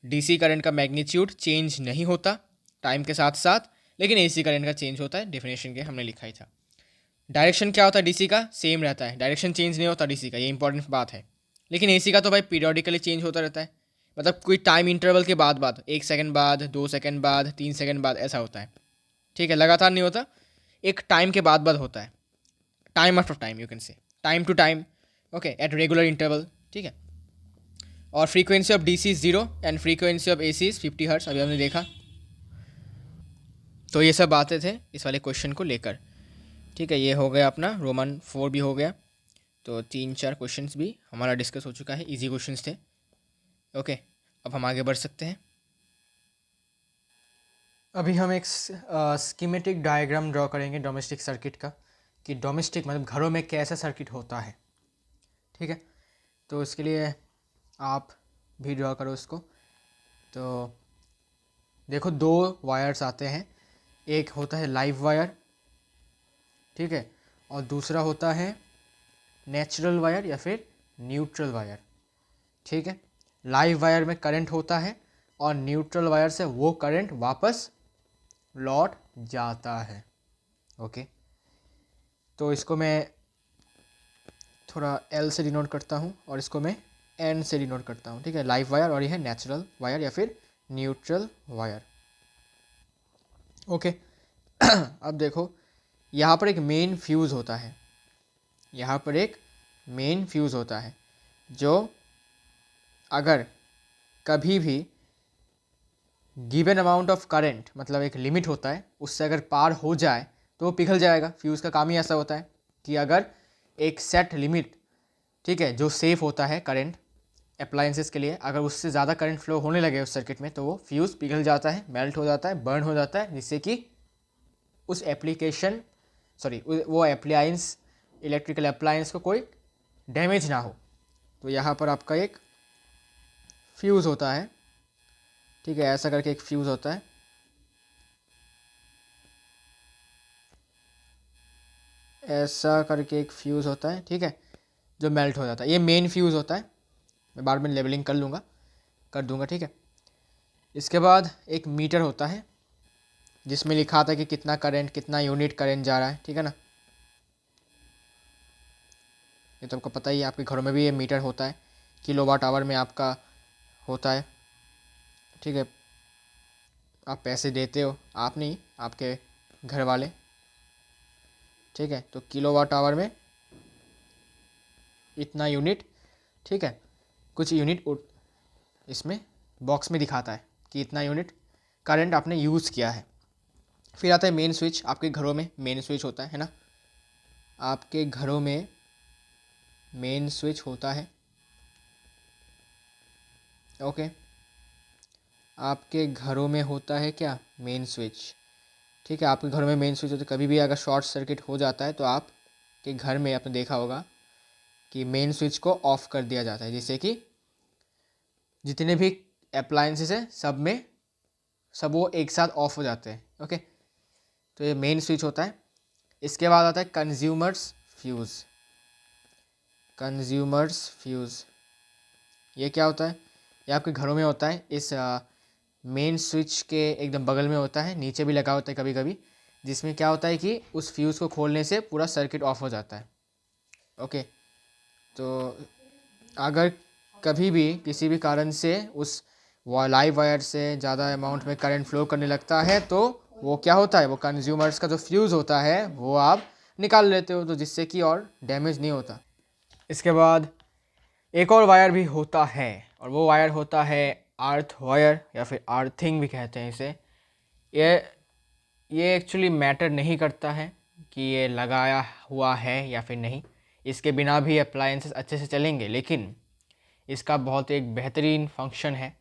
डीसी करंट का मैग्नीट्यूड चेंज नहीं होता टाइम के साथ साथ, लेकिन एसी करंट का चेंज होता है, डेफिनेशन के हमने लिखा ही था। डायरेक्शन क्या होता है डीसी का, सेम रहता है, डायरेक्शन चेंज नहीं होता डीसी का, ये इंपॉर्टेंट बात है। लेकिन एसी का तो भाई पीरियोडिकली चेंज होता रहता है, मतलब कोई टाइम इंटरवल के बाद 1 सेकंड बाद, 2 सेकंड बाद, 3 सेकंड बाद ऐसा होता है, ठीक है। लगातार नहीं होता, एक टाइम के बाद होता है, time after time, you can say time to time, okay, at regular interval, ठीक है। और frequency of DC is 0 and frequency of AC is 50 hertz, अभी हमने देखा। तो ये सब बातें थे इस वाले क्वेश्चन को लेकर, ठीक है। ये हो गया अपना रोमन 4 भी हो गया, तो 3-4 क्वेश्चंस भी हमारा डिस्कस हो चुका है, इजी क्वेश्चंस थे। ओके, अब हम आगे बढ़ सकते हैं। अभी हम एक स्कीमेटिक डायग्राम ड्रॉ करेंगे डोमेस्टिक सर्किट का, कि डोमेस्टिक मतलब घरों में कैसा सर्किट होता है, ठीक है। तो इसके लिए आप भी ड्रॉ करो इसको। तो देखो, दो वायर्स आते हैं, एक होता है लाइव वायर, ठीक है, और दूसरा होता है नेचुरल वायर या फिर न्यूट्रल वायर, ठीक है। लाइव वायर में करंट होता है और न्यूट्रल वायर से वो करंट वापस लौट जाता है, ओके। तो इसको मैं थोड़ा एल से डिनोट करता हूँ और इसको मैं एन से डिनोट करता हूँ, ठीक है। लाइव वायर और ये है नेचुरल वायर या फिर न्यूट्रल वायर, ओके। अब देखो, यहाँ पर एक मेन फ्यूज़ होता है, यहाँ पर एक मेन फ्यूज़ होता है, जो अगर कभी भी गिवन अमाउंट ऑफ करंट, मतलब एक लिमिट होता है, उससे अगर पार हो जाए तो वो पिघल जाएगा। फ्यूज़ का काम ही ऐसा होता है कि अगर एक सेट लिमिट, ठीक है, जो सेफ होता है करंट अप्लायंसेस के लिए, अगर उससे ज़्यादा करंट फ्लो होने लगे उस सर्किट में, तो वो फ्यूज़ पिघल जाता है, मेल्ट हो जाता है, बर्न हो जाता है, जिससे कि उस वो अप्लायंस, इलेक्ट्रिकल अप्लायंस को कोई डैमेज ना हो। तो यहाँ पर आपका एक फ्यूज़ होता है, ठीक है, ऐसा करके एक फ्यूज़ होता है, ऐसा करके एक फ्यूज़ होता है, ठीक है, जो मेल्ट हो जाता है। ये मेन फ्यूज़ होता है, मैं बाद में लेबलिंग कर दूंगा, ठीक है। इसके बाद एक मीटर होता है जिसमें लिखा था कि कितना करंट, कितना यूनिट करंट जा रहा है, ठीक है ना। ये तो आपको पता ही है, आपके घरों में भी ये मीटर होता है, किलोवाट आवर में आपका होता है, ठीक है। आप पैसे देते हो, आप नहीं, आपके घर वाले, ठीक है। तो किलोवाट आवर में इतना यूनिट, ठीक है, कुछ यूनिट इसमें बॉक्स में दिखाता है कि इतना यूनिट करंट आपने यूज़ किया है। फिर आता है मेन स्विच, आपके घरों में मेन स्विच होता है ना, आपके घरों में मेन स्विच होता है, ओके। आपके घरों में होता है क्या, मेन स्विच। ठीक है, आपके घरों में मेन स्विच होता है। कभी भी अगर शॉर्ट सर्किट हो जाता है तो आपके घर में आपने देखा होगा कि मेन स्विच को ऑफ कर दिया जाता है, जिससे कि जितने भी अप्लायंसेस हैं सब वो एक साथ ऑफ हो जाते हैं। ओके, तो ये मेन स्विच होता है। इसके बाद आता है कंज्यूमर्स फ्यूज़। कंज्यूमर्स फ्यूज़ ये क्या होता है, ये आपके घरों में होता है। इस मेन स्विच के एकदम बगल में होता है, नीचे भी लगा होता है कभी कभी, जिसमें क्या होता है कि उस फ्यूज़ को खोलने से पूरा सर्किट ऑफ हो जाता है। ओके, तो अगर कभी भी किसी भी कारण से उस लाइव वायर से ज़्यादा अमाउंट में करंट फ्लो करने लगता है तो वो क्या होता है, वो कंज्यूमर्स का जो फ्यूज़ होता है वो आप निकाल लेते हो, तो जिससे कि और डैमेज नहीं होता। इसके बाद एक और वायर भी होता है, और वो वायर होता है अर्थ वायर, या फिर अर्थिंग भी कहते हैं इसे। ये ये एक्चुअली मैटर नहीं करता है कि ये लगाया हुआ है या फिर नहीं, इसके बिना भी अप्लायंसेस अच्छे से चलेंगे, लेकिन इसका बहुत एक बेहतरीन फंक्शन है।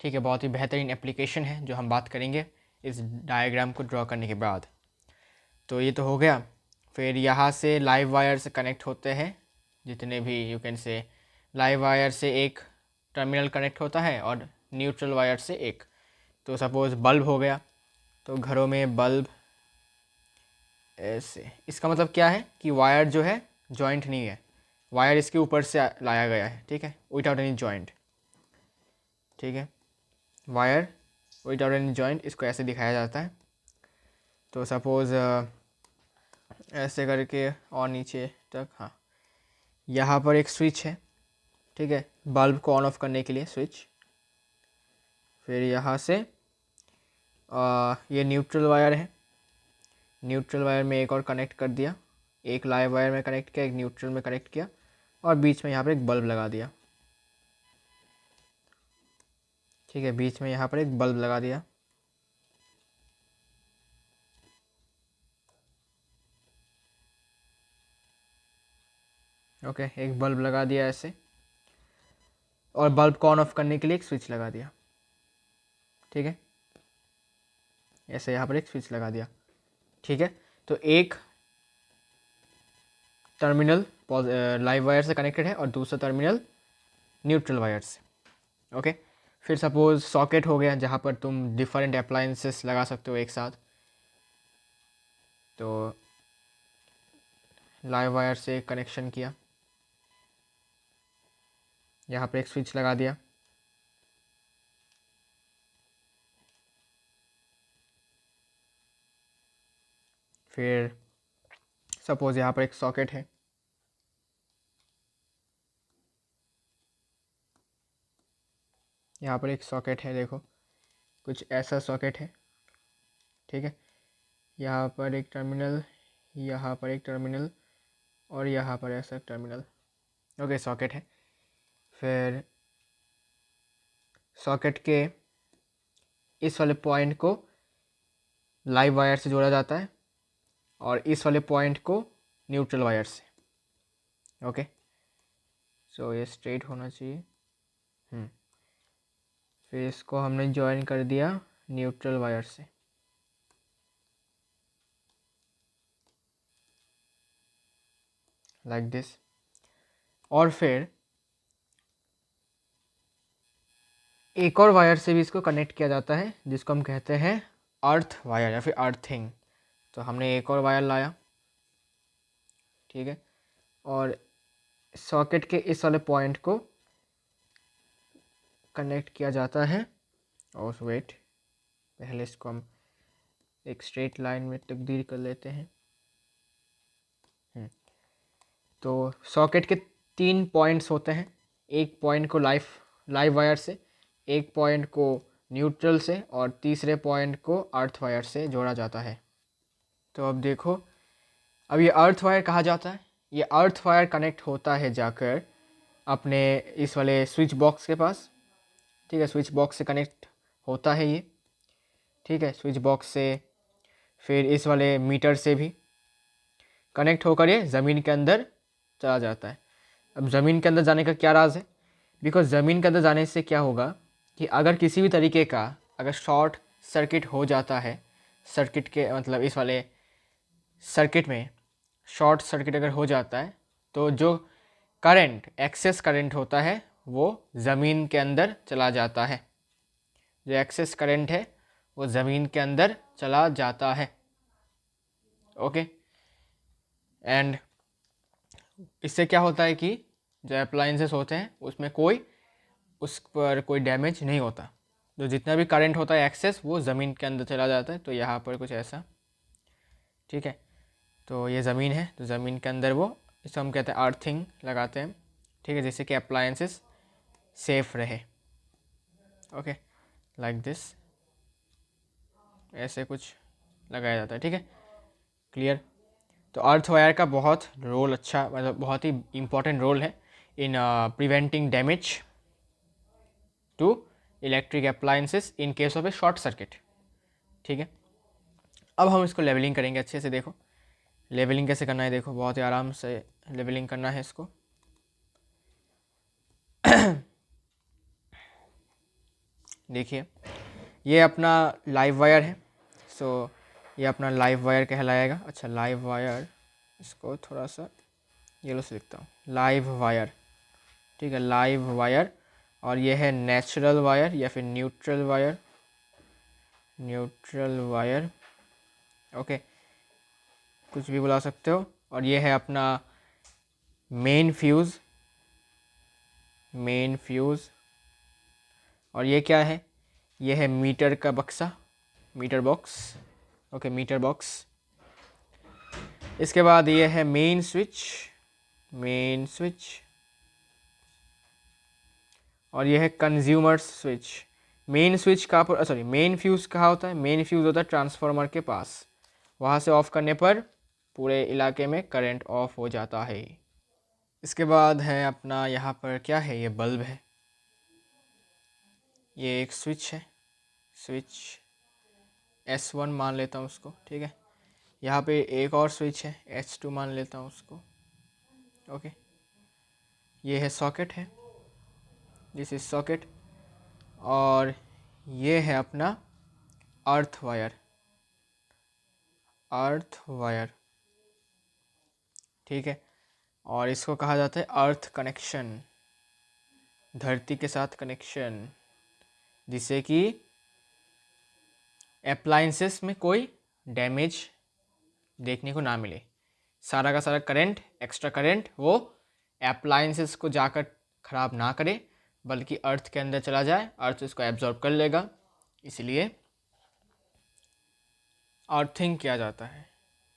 ठीक है, बहुत ही बेहतरीन एप्लीकेशन है जो हम बात करेंगे इस डायग्राम को ड्रॉ करने के बाद। तो ये तो हो गया। फिर यहाँ से लाइव वायर से कनेक्ट होते हैं जितने भी, यू कैन से लाइव वायर से एक टर्मिनल कनेक्ट होता है और न्यूट्रल वायर से एक। तो सपोज़ बल्ब हो गया, तो घरों में बल्ब ऐसे, इसका मतलब क्या है कि वायर जो है जॉइंट नहीं है, वायर इसके ऊपर से लाया गया है। ठीक है, विदाउट एनी जॉइंट। ठीक है, वायर विदाउट एनी जॉइंट, इसको ऐसे दिखाया जाता है। तो सपोज़ ऐसे करके और नीचे तक, हाँ, यहाँ पर एक स्विच है। ठीक है, बल्ब को ऑन ऑफ करने के लिए स्विच। फिर यहाँ से ये न्यूट्रल वायर है, न्यूट्रल वायर में एक और कनेक्ट कर दिया, एक लाइव वायर में कनेक्ट किया, एक न्यूट्रल में कनेक्ट किया, और बीच में यहाँ पर एक बल्ब लगा दिया। ठीक है, बीच में यहाँ पर एक बल्ब लगा दिया। ओके, एक बल्ब लगा दिया ऐसे, और बल्ब को ऑन ऑफ करने के लिए एक स्विच लगा दिया। ठीक है, ऐसे यहाँ पर एक स्विच लगा दिया। ठीक है, तो एक टर्मिनल लाइव वायर से कनेक्टेड है और दूसरा टर्मिनल न्यूट्रल वायर से। ओके, फिर सपोज सॉकेट हो गया जहाँ पर तुम डिफरेंट अप्लायंसेस लगा सकते हो एक साथ। तो लाइव वायर से कनेक्शन किया, यहाँ पर एक स्विच लगा दिया। फिर सपोज यहाँ पर एक सॉकेट है, यहाँ पर एक सॉकेट है, देखो कुछ ऐसा सॉकेट है। ठीक है, यहाँ पर एक टर्मिनल, यहाँ पर एक टर्मिनल, और यहाँ पर ऐसा टर्मिनल। ओके, सॉकेट है। फिर सॉकेट के इस वाले पॉइंट को लाइव वायर से जोड़ा जाता है और इस वाले पॉइंट को न्यूट्रल वायर से। ओके, सो ये स्ट्रेट होना चाहिए। फिर इसको हमने ज्वाइन कर दिया न्यूट्रल वायर से। Like this. और फिर एक और वायर से भी इसको कनेक्ट किया जाता है जिसको हम कहते हैं अर्थ वायर या फिर अर्थिंग। तो हमने एक और वायर लाया, ठीक है, और सॉकेट के इस वाले पॉइंट को कनेक्ट किया जाता है। और वेट, पहले इसको हम एक स्ट्रेट लाइन में तब्दील कर लेते हैं। तो सॉकेट के 3 पॉइंट्स होते हैं, एक पॉइंट को लाइव वायर से, एक पॉइंट को न्यूट्रल से, और तीसरे पॉइंट को अर्थ वायर से जोड़ा जाता है। तो अब देखो, अब ये अर्थ वायर कहा जाता है, ये अर्थ वायर कनेक्ट होता है जाकर अपने इस वाले स्विच बॉक्स के पास। ठीक है, स्विच बॉक्स से कनेक्ट होता है ये। ठीक है, स्विच बॉक्स से, फिर इस वाले मीटर से भी कनेक्ट होकर ये ज़मीन के अंदर चला जाता है। अब ज़मीन के अंदर जाने का क्या राज है, बिकॉज ज़मीन के अंदर जाने से क्या होगा कि अगर किसी भी तरीके का अगर शॉर्ट सर्किट हो जाता है, सर्किट के मतलब इस वाले सर्किट में शॉर्ट सर्किट अगर हो जाता है तो जो करंट एक्सेस करंट होता है वो ज़मीन के अंदर चला जाता है। जो एक्सेस करंट है वो ज़मीन के अंदर चला जाता है। ओके, एंड इससे क्या होता है कि जो अप्लायंसेस होते हैं उसमें उस पर कोई डैमेज नहीं होता। जो जितना भी करंट होता है एक्सेस वो ज़मीन के अंदर चला जाता है। तो यहाँ पर कुछ ऐसा, ठीक है। तो ये ज़मीन है, तो ज़मीन के अंदर वो, इसको हम कहते हैं अर्थिंग लगाते हैं, ठीक है, जिससे कि अप्लायंसेस सेफ रहे। ओके, लाइक दिस, ऐसे कुछ लगाया जाता है, ठीक है, क्लियर। तो अर्थ वायर का बहुत रोल अच्छा, मतलब बहुत ही इम्पोर्टेंट रोल है in preventing damage to electric appliances in case of a short circuit, ठीक है। अब हम इसको लेवलिंग करेंगे अच्छे से। देखो लेवलिंग कैसे करना है, देखो बहुत ही आराम से लेवलिंग करना है इसको। देखिए ये अपना लाइव वायर है, सो ये अपना लाइव वायर कहलाएगा। अच्छा, लाइव वायर, इसको थोड़ा सा येलो से लिखता हूँ, लाइव वायर, ठीक है, लाइव वायर। और ये है नेचुरल वायर या फिर neutral wire, neutral wire, okay, कुछ भी बुला सकते हो। और ये है अपना मेन फ्यूज़, मेन फ्यूज़। और ये क्या है, ये है मीटर का बक्सा, meter box, okay, meter box. इसके बाद ये है मेन स्विच, मेन स्विच। और ये है कंज्यूमर स्विच। मेन स्विच कहाँ पर, सॉरी, मेन फ्यूज़ कहाँ होता है, मेन फ्यूज़ होता है ट्रांसफार्मर के पास, वहाँ से ऑफ करने पर पूरे इलाके में करंट ऑफ हो जाता है। इसके बाद है अपना यहाँ पर क्या है, ये बल्ब है, ये एक स्विच है, स्विच S1 मान लेता हूँ उसको, ठीक है। यहाँ पे एक और स्विच है S2 मान लेता हूँ उसको, ओके। ये है सॉकेट है, दिस इज सॉकेट। और ये है अपना अर्थ वायर, अर्थ वायर, ठीक है। और इसको कहा जाता है अर्थ कनेक्शन, धरती के साथ कनेक्शन, जिससे कि अप्लायंसेस में कोई डैमेज देखने को ना मिले। सारा का सारा करंट, एक्स्ट्रा करंट वो अप्लायंसेस को जाकर ख़राब ना करे, बल्कि अर्थ के अंदर चला जाए, अर्थ इसको एब्जॉर्ब कर लेगा, इसलिए अर्थिंग किया जाता है,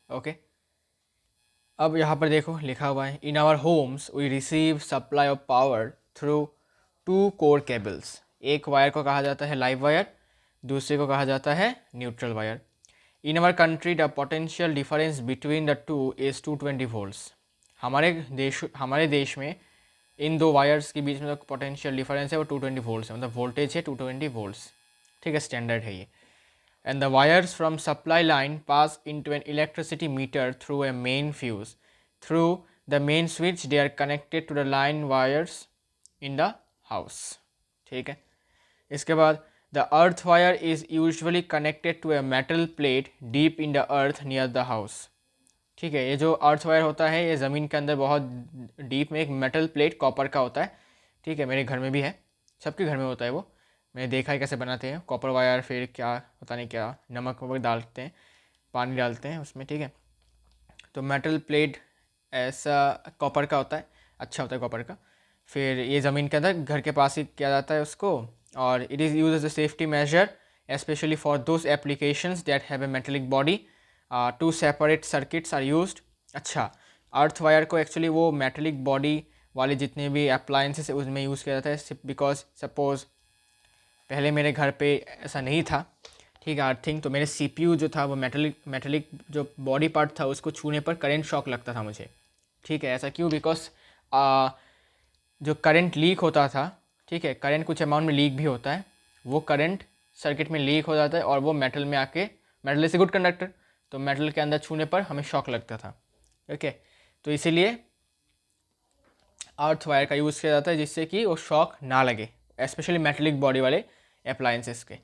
ओके। अब यहाँ पर देखो लिखा हुआ है, in our homes we receive supply of power through 2 core cables. एक वायर को कहा जाता है लाइव वायर, दूसरे को कहा जाता है neutral wire. In our country the potential difference between the two is 220 volts. हमारे देश में इन दो वायर्स के बीच में जो पोटेंशियल डिफरेंस है वो 220 वोल्ट्स है, मतलब वोल्टेज है 220 वोल्ट्स, ठीक है, स्टैंडर्ड है ये। And the wires from supply line pass into an electricity meter through a main fuse. Through the main switch, they are connected to the line wires in the house. ठीक है। इसके बाद the earth wire is usually connected to a metal plate deep in the earth near the house. ठीक है, ये जो earth wire होता है ये ज़मीन के अंदर बहुत डीप में एक मेटल प्लेट कॉपर का होता है, ठीक है, मेरे घर में भी है, सबके घर में होता है वो, मैंने देखा है कैसे बनाते हैं कॉपर वायर, फिर क्या पता नहीं क्या नमक वमक डालते हैं, पानी डालते हैं उसमें, ठीक है। तो मेटल प्लेट ऐसा कॉपर का होता है, अच्छा होता है कॉपर का। फिर ये ज़मीन के अंदर घर के पास ही किया जाता है उसको, और it is use as a safety measure specially for those applications that have a metallic body. 2 separate circuits are used. अच्छा, अर्थ वायर को एक्चुअली वो मेटेलिक बॉडी वाले जितने भी अप्लायंसेस है उसमें यूज़ किया जाता है, बिकॉज सपोज पहले मेरे घर पे ऐसा नहीं था, ठीक है, अर्थिंग, तो मेरे CPU जो था वो मेटेलिक जो बॉडी पार्ट था उसको छूने पर करंट शॉक लगता था मुझे, ठीक है। ऐसा क्यों, बिकॉज जो करंट लीक होता था, ठीक है, करंट कुछ अमाउंट में लीक भी होता है, वो करंट सर्किट में लीक हो जाता है और वो मेटल में आके, metal is a good conductor, तो मेटल के अंदर छूने पर हमें शॉक लगता था, ओके। तो इसीलिए अर्थ वायर का यूज़ किया जाता है जिससे कि वो शॉक ना लगे, स्पेशली मेटलिक बॉडी वाले अप्लायंसेस के।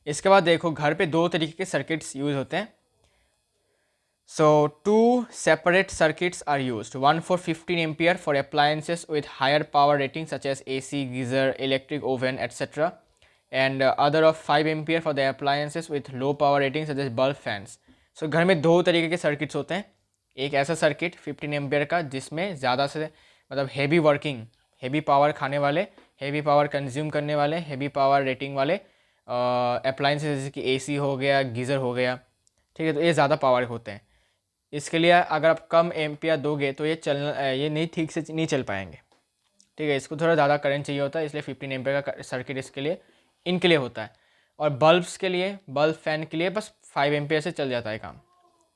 इसके बाद देखो घर पे दो तरीके के सर्किट्स यूज़ होते हैं। So two separate circuits are used, one for 15 ampere for appliances with higher power rating such as AC, geyser, electric oven, etc. and other of 5 ampere for the appliances with low power rating such as bulb fans. So घर में दो तरीके के circuits होते हैं। एक ऐसा circuit 15 ampere का जिसमें ज़्यादा से मतलब हैवी वर्किंग, हैवी पावर खाने वाले, हैवी पावर कंज्यूम करने वाले, हैवी पावर रेटिंग वाले अप्लायंसेस जैसे कि AC हो गया, गीज़र हो गया, ठीक है। तो ये ज़्यादा पावर होते हैं। इसके लिए अगर आप कम एम्पियर दोगे तो ये नहीं ठीक से नहीं चल पाएंगे, ठीक है। इसको थोड़ा ज़्यादा करंट चाहिए होता है, इसलिए 15 एम्पियर का सर्किट इसके लिए इनके लिए होता है। और बल्ब्स के लिए, बल्ब फैन के लिए बस 5 एम्पियर से चल जाता है काम।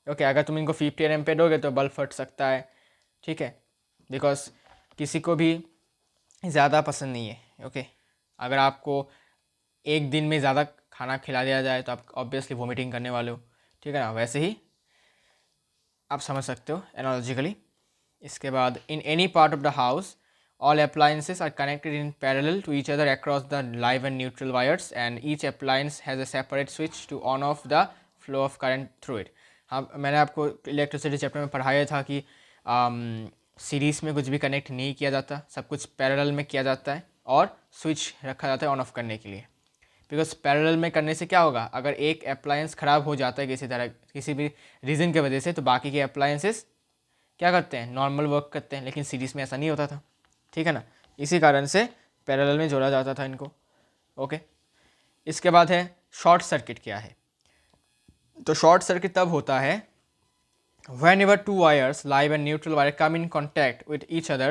ओके, अगर तुम इनको 15 एम्पियर दोगे तो बल्ब फट सकता है, ठीक है, बिकॉज किसी को भी ज़्यादा पसंद नहीं है। ओके, अगर आपको एक दिन में ज़्यादा खाना खिला दिया जाए तो आप ऑब्वियसली वोमिटिंग करने वाले हो, ठीक है ना। वैसे ही आप समझ सकते हो एनालॉजिकली। इसके बाद in any part of the house all appliances are connected in parallel to each other across the live and neutral wires and each appliance has a separate switch to on off the flow of current through it। हाँ, मैंने आपको electricity chapter में पढ़ाया था कि series में कुछ भी कनेक्ट नहीं किया जाता, सब कुछ पैरेलल में किया जाता है और स्विच रखा जाता है ऑन ऑफ करने के लिए। बिकॉज पैरेलल में करने से क्या होगा, अगर एक अप्लायंस ख़राब हो जाता है किसी तरह, किसी भी रीज़न की वजह से, तो बाकी के अप्लायंसेस क्या करते हैं, नॉर्मल वर्क करते हैं। लेकिन सीरीज़ में ऐसा नहीं होता था, ठीक है ना। इसी कारण से पैरेलल में जोड़ा जाता था इनको। ओके, इसके बाद है शॉर्ट सर्किट क्या है। तो शॉर्ट सर्किट तब होता है whenever two wires, live and neutral wire, come in contact with each other,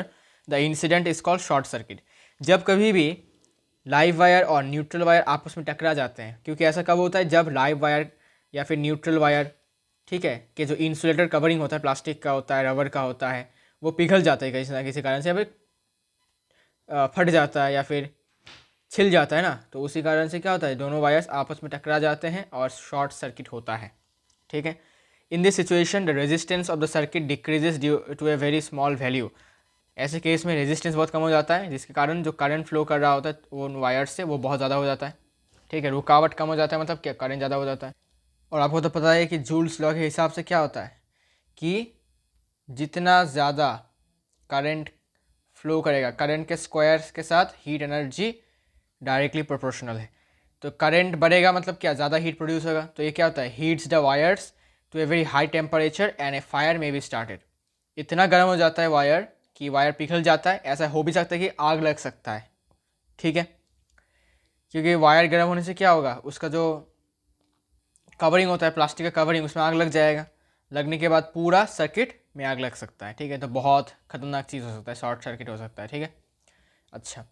the incident is called short circuit। जब कभी भी लाइव वायर और न्यूट्रल वायर आपस में टकरा जाते हैं, क्योंकि ऐसा कब होता है, जब लाइव वायर या फिर न्यूट्रल वायर, ठीक है, कि जो इंसुलेटर कवरिंग होता है, प्लास्टिक का होता है, रबर का होता है, वो पिघल जाता है किसी ना किसी कारण से, या फिर फट जाता है या फिर छिल जाता है ना। तो उसी कारण से क्या होता है, दोनों वायर्स आपस में टकरा जाते हैं और शॉर्ट सर्किट होता है, ठीक है। In this situation the resistance of the circuit decreases due to a very small value. ऐसे केस में रेजिस्टेंस बहुत कम हो जाता है, जिसके कारण जो करंट फ्लो कर रहा होता है वो वायर्स से वो बहुत ज़्यादा हो जाता है, ठीक है। रुकावट कम हो जाता है, मतलब क्या, करंट ज़्यादा हो जाता है। और आपको तो पता है कि जूल्स लॉ के हिसाब से क्या होता है कि जितना ज़्यादा करंट फ्लो करेगा, करंट के स्क्वायर्स के साथ हीट एनर्जी डायरेक्टली प्रोपोर्शनल है। तो करंट बढ़ेगा मतलब क्या, ज़्यादा हीट प्रोड्यूस होगा। तो ये क्या होता है, heats the wires to a very high temperature and a fire may be started. इतना गर्म हो जाता है वायर कि वायर पिघल जाता है। ऐसा हो भी सकता है कि आग लग सकता है, ठीक है, क्योंकि वायर गर्म होने से क्या होगा, उसका जो कवरिंग होता है, प्लास्टिक का कवरिंग, उसमें आग लग जाएगा। लगने के बाद पूरा सर्किट में आग लग सकता है, ठीक है। तो बहुत खतरनाक चीज़ हो सकता है, शॉर्ट सर्किट हो सकता है, ठीक है। अच्छा,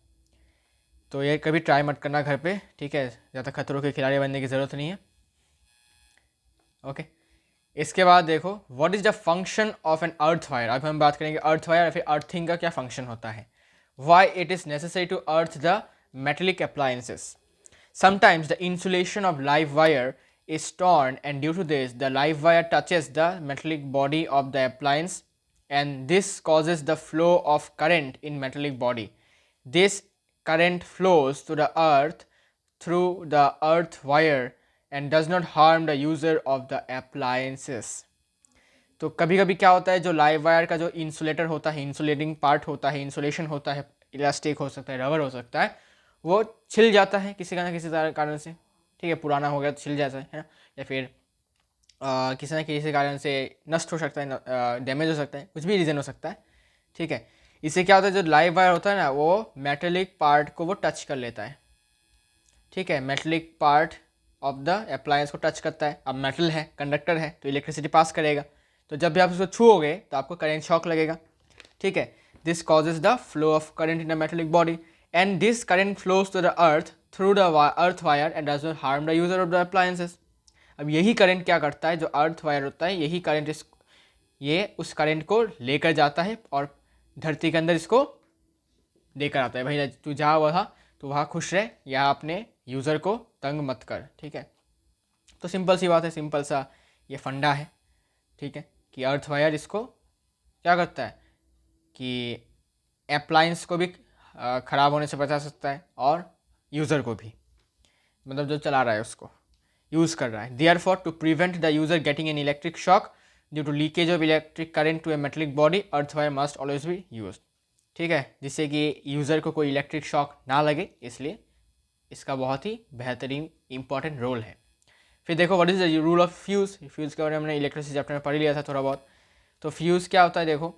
तो ये कभी ट्राई मत करना घर पे, ठीक है, ज़्यादा खतरों के खिलाड़ी बनने की ज़रूरत नहीं है। ओके, इसके बाद देखो what is the function of an earth wire. अब हम बात करेंगे अर्थ वायर या फिर अर्थिंग का क्या फंक्शन होता है। Why it is necessary to earth the metallic appliances. Sometimes the insulation of live wire is torn and due to this the live wire touches the metallic body of the appliance and this causes the flow of current in metallic body. This current flows to the earth through the earth wire and does not harm the user of the appliances. तो कभी कभी क्या होता है, जो live wire का जो insulator होता है, इंसुलेटिंग पार्ट होता है, इंसुलेशन होता है, इलास्टिक हो सकता है, रबर हो सकता है, वो छिल जाता है किसी का ना किसी कारण से, ठीक है। पुराना हो गया तो छिल जाता है ना, या फिर किसी ना किसी कारण से नष्ट हो सकता है, डैमेज हो सकता है, कुछ भी रीज़न हो सकता है, ठीक है। इससे क्या होता है, जो लाइव वायर होता है ना, वो मेटेलिक पार्ट को वो टच कर लेता है, ठीक है। Metallic part of the appliance को टच करता है। अब मेटल है, कंडक्टर है, तो इलेक्ट्रिसिटी पास करेगा। तो जब भी आप उसको छूओगे तो आपको करंट शॉक लगेगा, ठीक है। This causes the flow of current in the metallic body and this current flows to the earth through the earth wire and does not harm the user of the appliances. अब यही current क्या करता है, जो earth wire होता है, यही current ये उस करंट को लेकर जाता है और धरती के अंदर इसको लेकर आता है। भाई तू जहाँ वहाँ, तो वहाँ खुश रहे, या अपने यूज़र को तंग मत कर, ठीक है। तो सिंपल सी बात है, सिंपल सा ये फंडा है, ठीक है, कि अर्थ वायर इसको क्या करता है कि अप्लायंस को भी ख़राब होने से बचा सकता है और यूज़र को भी, मतलब जो चला रहा है उसको, यूज़ कर रहा है. Therefore, to prevent the user getting an electric shock due to leakage of electric current to a metallic body, earth wire must always be used. ठीक है, जिससे कि यूज़र को कोई इलेक्ट्रिक शॉक ना लगे, इसलिए इसका बहुत ही बेहतरीन इंपॉर्टेंट रोल है. फिर देखो what is the rule of fuse. Fuse के बारे में हमने इलेक्ट्रिसिटी चैप्टर में पढ़ लिया था थोड़ा बहुत. तो फ्यूज़ क्या होता है देखो.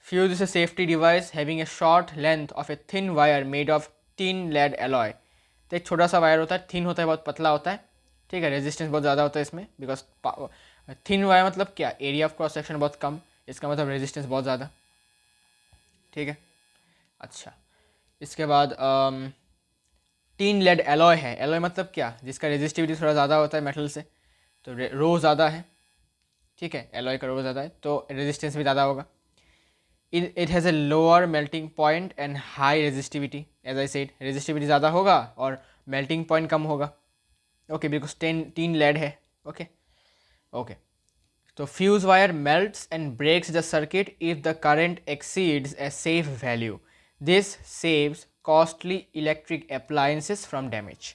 Fuse is a safety device having a short length of a thin wire made of tin lead alloy. तो एक छोटा सा वायर होता है, थिन होता है, बहुत पतला होता है. ठीक है, रेजिस्टेंस बहुत ज़्यादा होता है इसमें, बिकॉज थिन वायर मतलब क्या, एरिया ऑफ क्रॉस सेक्शन बहुत कम, इसका मतलब रेजिस्टेंस बहुत ज़्यादा. ठीक है, अच्छा. इसके बाद टिन लेड एलॉय है. एलॉय मतलब क्या, जिसका रेजिस्टिविटी थोड़ा ज़्यादा होता है मेटल से, तो रो ज़्यादा है. ठीक है, एलॉय का रो ज़्यादा है तो रेजिस्टेंस भी ज़्यादा होगा. It has a lower melting point and high resistivity. As I said, resistivity ज़्यादा होगा और मेल्टिंग पॉइंट कम होगा. ओके, बिकॉज टीन लेड है. Okay okay. तो fuse wire melts and breaks the circuit if the current exceeds a safe value. This saves costly electric appliances from damage.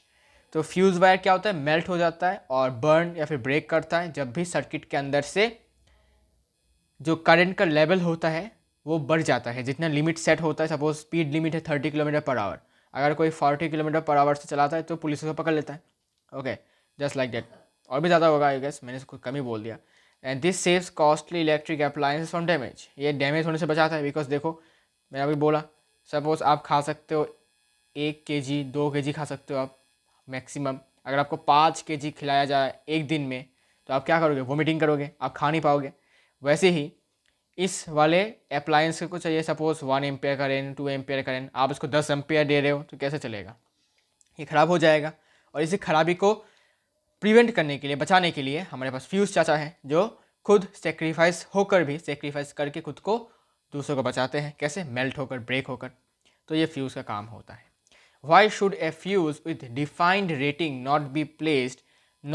तो fuse wire क्या होता है, melt हो जाता है और बर्न या फिर ब्रेक करता है जब भी सर्किट के अंदर से जो करंट का लेवल होता है वो बढ़ जाता है. जितना लिमिट सेट होता है, सपोज स्पीड लिमिट है 30 किलोमीटर पर आवर, अगर कोई 40 किलोमीटर पर आवर से चलाता है तो पुलिस उसको पकड़ लेता है. Okay, just like that. और भी ज़्यादा होगा आई गेस, मैंने इसको कम ही बोल दिया. And this saves costly electric appliances from damage. ये डैमेज होने से बचाता है, बिकॉज देखो मैंने अभी बोला, सपोज आप खा सकते हो 1 kg 2 kg खा सकते हो आप मैक्सिमम. अगर आपको 5 kg खिलाया जाए एक दिन में तो आप क्या करोगे, वोमिटिंग करोगे, आप खा नहीं पाओगे. वैसे ही इस वाले अप्लायंस को चाहिए suppose 1 ampere current 2 ampere current, आप इसको 10 एम्पेयर दे रहे हो तो कैसे चलेगा, ये ख़राब हो जाएगा. और इसी खराबी को प्रिवेंट करने के लिए, बचाने के लिए हमारे पास फ्यूज़ चाचा हैं जो खुद सेक्रीफाइस होकर भी, सेक्रीफाइस करके खुद को दूसरों को बचाते हैं. कैसे, मेल्ट होकर, ब्रेक होकर. तो ये फ्यूज़ का काम होता है. Why should A fuse with defined rating not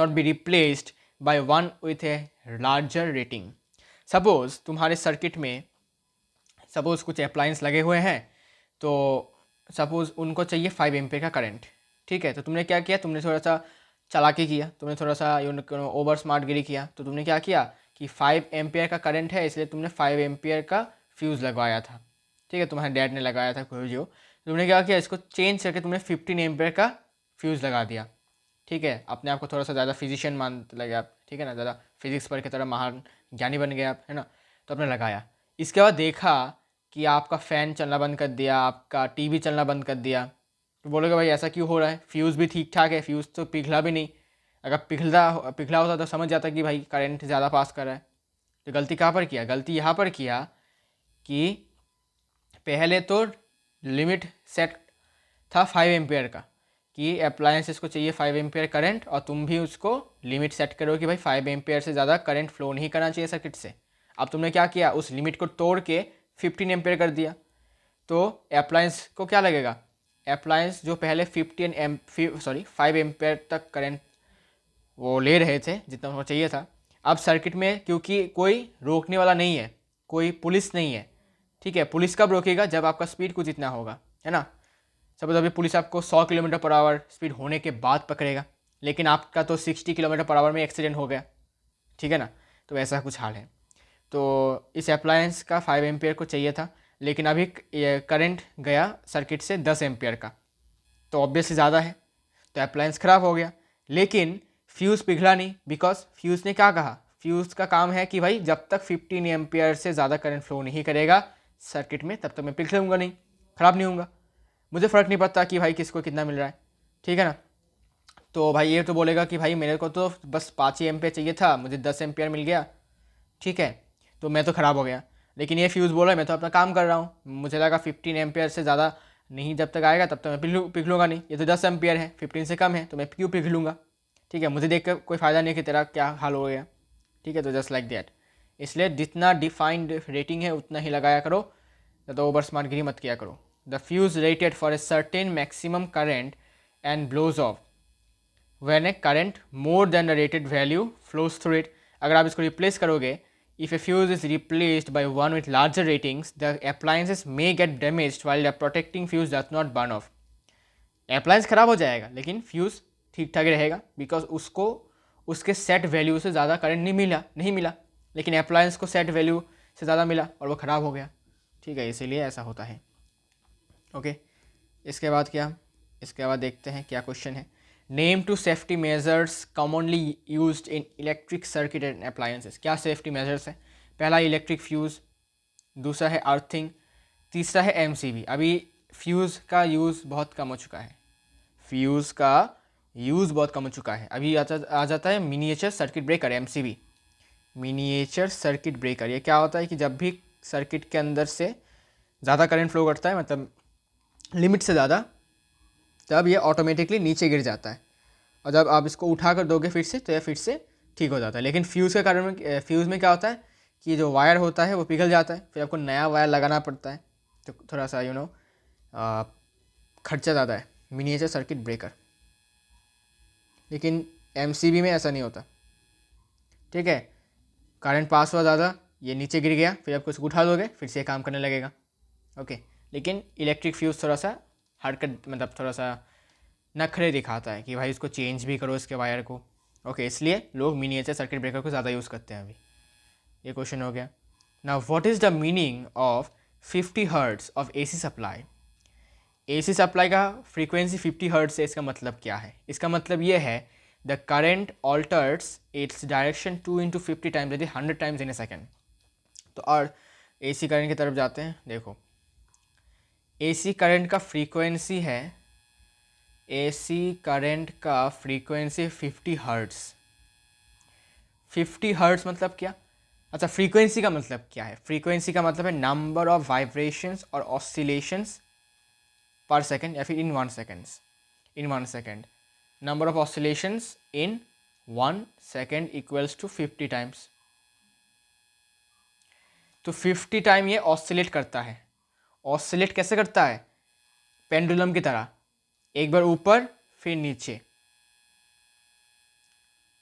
be replaced by one with a larger rating. Suppose तुम्हारे सर्किट में सपोज कुछ अप्लायंस लगे हुए हैं, तो सपोज उनको चाहिए 5 एम्पेयर का करंट. ठीक है, तो तुमने क्या किया, तुमने थोड़ा सा चालाकी किया, तुमने थोड़ा सा ओवर स्मार्ट गिरी किया. तो तुमने क्या किया कि 5 एम्पेयर का करंट है, इसलिए तुमने 5 एम्पेयर का फ्यूज़ लगवाया था. ठीक है, तुम्हारे डैड ने लगाया था कोई जो. तुमने क्या किया, इसको चेंज करके तुमने 15 एम्पेयर का फ्यूज़ लगा दिया. ठीक है, अपने आप को थोड़ा सा ज़्यादा फिजिशियन मानते लगे आप. ठीक है ना, ज़्यादा फिजिक्स पढ़ के थोड़ा महान ज्ञानी बन गए आप, है ना. तो आपने लगाया, इसके बाद देखा कि आपका फ़ैन चलना बंद कर दिया, आपका टीवी चलना बंद कर दिया. तो बोलोगे भाई ऐसा क्यों हो रहा है, फ्यूज़ भी ठीक ठाक है, फ्यूज़ तो पिघला भी नहीं. अगर पिघला होता तो समझ जाता कि भाई करंट ज़्यादा पास कर रहा है. तो गलती कहाँ पर किया, गलती यहाँ पर किया कि पहले तो लिमिट सेट था 5 एम्पेयर का, कि अप्लायंसेस को चाहिए 5 एम्पेयर करंट, और तुम भी उसको लिमिट सेट करो कि भाई 5 एम्पेयर से ज़्यादा करंट फ्लो नहीं करना चाहिए सर्किट से. अब तुमने क्या किया, उस लिमिट को तोड़ के 15 एम्पेयर कर दिया. तो अप्लायंस को क्या लगेगा, अप्लायंस जो पहले 5 एम्पेयर तक करंट वो ले रहे थे जितना उनको चाहिए था, अब सर्किट में क्योंकि कोई रोकने वाला नहीं है, कोई पुलिस नहीं है. ठीक है, पुलिस कब रोकेगा, जब आपका स्पीड कुछ इतना होगा, है ना. सपोज अभी पुलिस आपको 100 किलोमीटर पर आवर स्पीड होने के बाद पकड़ेगा, लेकिन आपका तो 60 किलोमीटर पर आवर में एक्सीडेंट हो गया. ठीक है ना, तो ऐसा कुछ हाल है. तो इस अप्लायंस का 5 एम्पेयर को चाहिए था, लेकिन अभी करंट गया सर्किट से 10 एम्पेयर का, तो ऑब्वियसली ज़्यादा है, तो अप्लायंस ख़राब हो गया. लेकिन फ्यूज़ पिघला नहीं, बिकॉज फ्यूज़ ने क्या कहा, फ्यूज़ का काम है कि भाई जब तक 15 एम्पेयर से ज़्यादा करंट फ्लो नहीं करेगा सर्किट में, तब तक मैं पिघलूँगा नहीं, ख़राब नहीं होऊंगा, मुझे फ़र्क नहीं पड़ता कि भाई किसको कितना मिल रहा है. ठीक है ना. तो भाई ये तो बोलेगा कि भाई मेरे को तो बस 5 ही एम्पेयर चाहिए था, मुझे 10 एम्पेयर मिल गया. ठीक है, तो मैं तो ख़राब हो गया. लेकिन ये फ्यूज़ बोला मैं तो अपना काम कर रहा हूँ, मुझे लगा 15 एम्पेयर से ज़्यादा नहीं जब तक आएगा तब तक मैं पिघलूँगा नहीं. ये तो 10 एम्पेयर है, 15 से कम है, तो मैं क्यों पिघलूँगा. ठीक है, मुझे देख कर कोई फ़ायदा नहीं कि तेरा क्या हाल हो गया. ठीक है, तो जस्ट लाइक दैट. इसलिए जितना डिफाइंड रेटिंग है उतना ही लगाया करो, तो ओवर स्मार्ट गिरी मत किया करो. The fuse rated for a certain maximum current and blows off when a current more than the rated value flows through it. अगर आप इसको रिप्लेस करोगे, if a fuse is replaced by one with larger ratings, the appliances may get damaged while the protecting fuse does not burn off. Appliance ख़राब हो जाएगा लेकिन fuse ठीक ठाक रहेगा, बिकॉज उसको उसके सेट वैल्यू से ज़्यादा करंट नहीं मिला, लेकिन अप्लायंस को सेट वैल्यू से ज़्यादा मिला और वो ख़राब हो गया। ठीक है, इसीलिए ऐसा होता है। ओके, इसके बाद देखते हैं क्या क्वेश्चन है। Name two safety measures commonly used in electric circuit and appliances. क्या सेफ्टी मेजर्स है? पहला इलेक्ट्रिक फ्यूज़, दूसरा है अर्थिंग, तीसरा है एमसीबी। अभी फ्यूज़ का यूज़ बहुत कम हो चुका है, अभी आ जाता है miniature circuit breaker, MCB, miniature circuit breaker. ये क्या होता है कि जब भी सर्किट के अंदर से ज़्यादा करंट फ्लो करता है, मतलब लिमिट से ज़्यादा, तब ये ऑटोमेटिकली नीचे गिर जाता है, और जब आप इसको उठा कर दोगे फिर से तो ये फिर से ठीक हो जाता है। लेकिन फ्यूज़ के कारण में, फ्यूज़ में क्या होता है कि जो वायर होता है वो पिघल जाता है, फिर आपको नया वायर लगाना पड़ता है, तो थोड़ा सा खर्चा ज़्यादा है मिनिएचर सर्किट ब्रेकर। लेकिन एमसीबी में ऐसा नहीं होता। ठीक है, करंट पास हुआ ज़्यादा, ये नीचे गिर गया, फिर आपको इसको उठा दोगे फिर से काम करने लगेगा। ओके, लेकिन इलेक्ट्रिक फ्यूज़ थोड़ा सा हरकत, मतलब थोड़ा सा नखरे दिखाता है कि भाई इसको चेंज भी करो इसके वायर को। ओके, इसलिए लोग मिनिएचर सर्किट ब्रेकर को ज़्यादा यूज़ करते हैं। अभी ये क्वेश्चन हो गया। Now what is the meaning of 50 hertz of AC supply? AC supply का फ्रीक्वेंसी 50 हर्ट्ज है, इसका मतलब क्या है? इसका मतलब ये है the current alters its direction 2 into 50 times, यदि 100 टाइम्स इन ए सेकेंड। तो और एसी करंट की तरफ जाते हैं। देखो, एसी करंट का फ्रीक्वेंसी है, एसी करंट का फ्रीक्वेंसी 50 हर्ट्ज। 50 हर्ट्ज मतलब क्या? अच्छा, फ्रीक्वेंसी का मतलब क्या है? फ्रीक्वेंसी का मतलब है नंबर ऑफ वाइब्रेशंस और ऑसिलेशंस पर सेकेंड, या फिर in 1 seconds, in 1 second. Number of oscillations in 1 second equals to 50 times. तो 50 टाइम ये ऑसिलेट करता है। ऑसिलेट कैसे करता है? पेंडुलम की तरह, एक बार ऊपर फिर नीचे।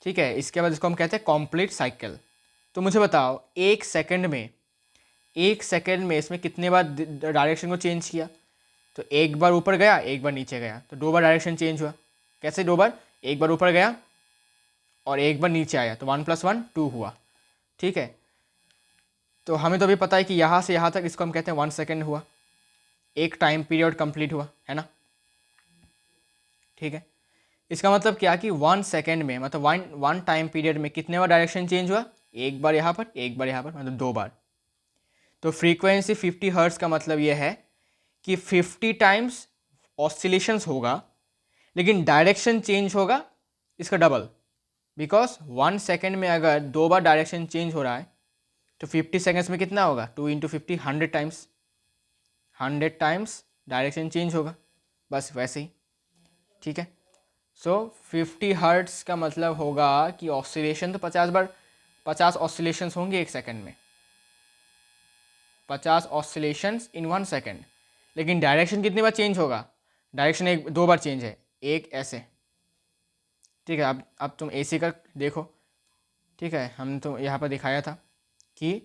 ठीक है, इसके बाद इसको हम कहते हैं कॉम्प्लीट साइकिल। तो मुझे बताओ, एक सेकंड में इसमें कितने बार डायरेक्शन को चेंज किया? तो एक बार ऊपर गया, एक बार नीचे गया, तो 2 बार डायरेक्शन चेंज हुआ। कैसे 2 बार? एक बार ऊपर गया और एक बार नीचे आया, तो 1 + 1 2 हुआ। ठीक है, तो हमें तो अभी पता है कि यहाँ से यहाँ तक इसको हम कहते हैं 1 सेकेंड हुआ, एक टाइम पीरियड कंप्लीट हुआ, है ना? ठीक है, इसका मतलब क्या कि 1 सेकेंड में, मतलब वन टाइम पीरियड में कितने बार डायरेक्शन चेंज हुआ? एक बार यहाँ पर, एक बार यहाँ पर, मतलब 2 बार। तो फ्रीक्वेंसी 50 हर्ट्ज का मतलब ये है कि 50 टाइम्स ऑसिलेशंस होगा, लेकिन डायरेक्शन चेंज होगा इसका डबल। बिकॉज 1 सेकेंड में अगर 2 बार डायरेक्शन चेंज हो रहा है तो 50 सेकेंड्स में कितना होगा? 2 × 50 100 टाइम्स, 100 टाइम्स डायरेक्शन चेंज होगा, बस वैसे ही। ठीक है, सो 50 हर्ट्ज का मतलब होगा कि ऑसिलेशन तो 50 बार, 50 ऑसिलेशंस होंगे एक सेकेंड में, 50 ऑसिलेशंस इन 1 सेकेंड। लेकिन डायरेक्शन कितनी बार चेंज होगा? डायरेक्शन 2 बार चेंज है, एक ऐसे। ठीक है, अब तुम एसी का देखो। ठीक है, हम तो यहाँ पर दिखाया था कि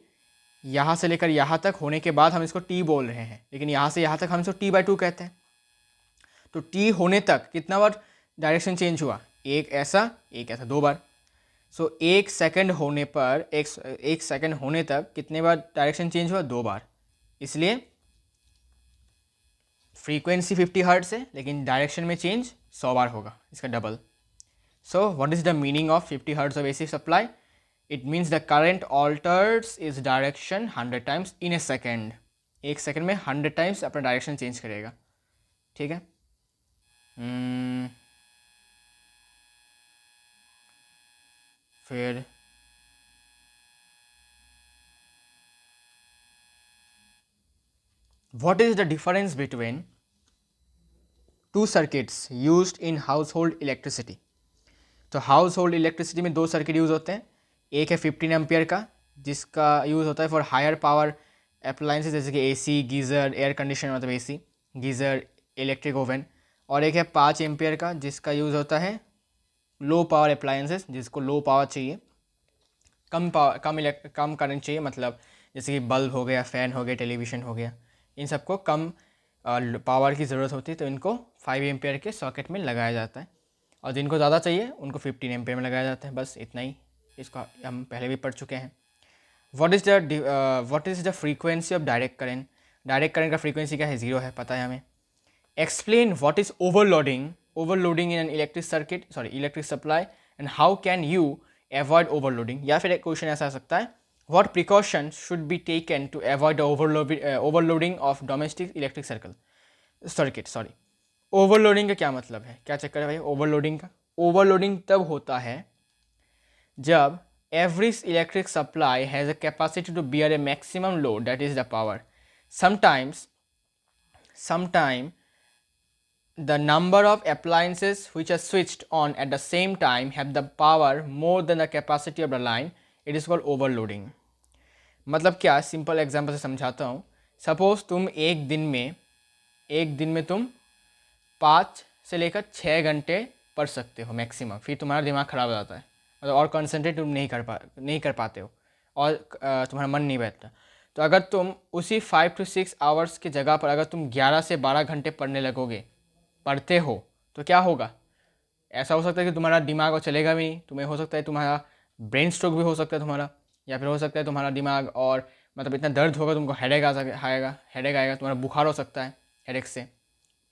यहाँ से लेकर यहाँ तक होने के बाद हम इसको टी बोल रहे हैं, लेकिन यहाँ से यहाँ तक हम इसको T/2 कहते हैं। तो टी होने तक कितना बार डायरेक्शन चेंज हुआ? एक ऐसा, 2 बार। सो एक सेकंड होने पर, एक सेकंड होने तक कितने बार डायरेक्शन चेंज हुआ? 2 बार। इसलिए फ्रीक्वेंसी 50 हर्ट्ज है, लेकिन डायरेक्शन में चेंज 100 बार होगा, इसका double. So what is the meaning of 50 hertz of AC supply? It means the current alters is direction 100 times in A second. एक सेकेंड में 100 टाइम्स अपना डायरेक्शन चेंज करेगा। ठीक है, फिर what is the difference between 2 circuits used in house hold electricity? तो house hold electricity में 2 circuit use होते हैं। एक है 15 एम्पियर का, जिसका यूज़ होता है फॉर हायर पावर अप्लायंसेस, जैसे कि एसी, गीज़र, एयर कंडीशनर, मतलब एसी, गीज़र, इलेक्ट्रिक ओवन। और एक है 5 एम्पियर का, जिसका यूज़ होता है लो पावर अप्लायंसेस, जिसको लो पावर चाहिए, कम पावर, कम करंट चाहिए, मतलब जैसे कि बल्ब हो गया, फ़ैन हो गया, टेलीविज़न हो गया, इन सबको कम पावर की ज़रूरत होती है तो इनको 5 एम्पेयर के सॉकेट में लगाया जाता है, और जिनको ज़्यादा चाहिए उनको 15 एम्पेयर में लगाया जाता है। बस इतना ही, इसको हम पहले भी पढ़ चुके हैं। What is the frequency of direct current? Direct current का फ्रीक्वेंसी क्या है? 0 है, पता है हमें। Explain what is overloading in an electric supply and how can you avoid overloading. या फिर एक क्वेश्चन ऐसा आ सकता है, what precaution should be taken to avoid overloading of domestic electric circuit. Overloading का क्या मतलब है, क्या चक्कर है भाई ओवरलोडिंग का? ओवरलोडिंग तब होता है जब every electric supply has a capacity to bear a maximum load, that is the power. Sometimes the number of appliances which are switched on at the same time have the power more than the capacity of the line. It is called overloading. मतलब क्या, simple example से समझाता हूँ। Suppose तुम एक दिन में तुम 5 से लेकर 6 घंटे पढ़ सकते हो मैक्सिमम, फिर तुम्हारा दिमाग ख़राब हो जाता है और कंसंट्रेट तुम नहीं कर पाते हो और तुम्हारा मन नहीं बैठता। तो अगर तुम उसी 5 to 6 आवर्स की जगह पर अगर तुम 11 से 12 घंटे पढ़ते हो तो क्या होगा? ऐसा हो सकता है कि तुम्हारा दिमाग और चलेगा भी नहीं, तुम्हें हो सकता है तुम्हारा ब्रेन स्ट्रोक भी हो सकता है तुम्हारा, या फिर हो सकता है तुम्हारा दिमाग और मतलब इतना दर्द होगा तुमको हेडेक आएगा, तुम्हारा बुखार हो सकता है हेडेक से।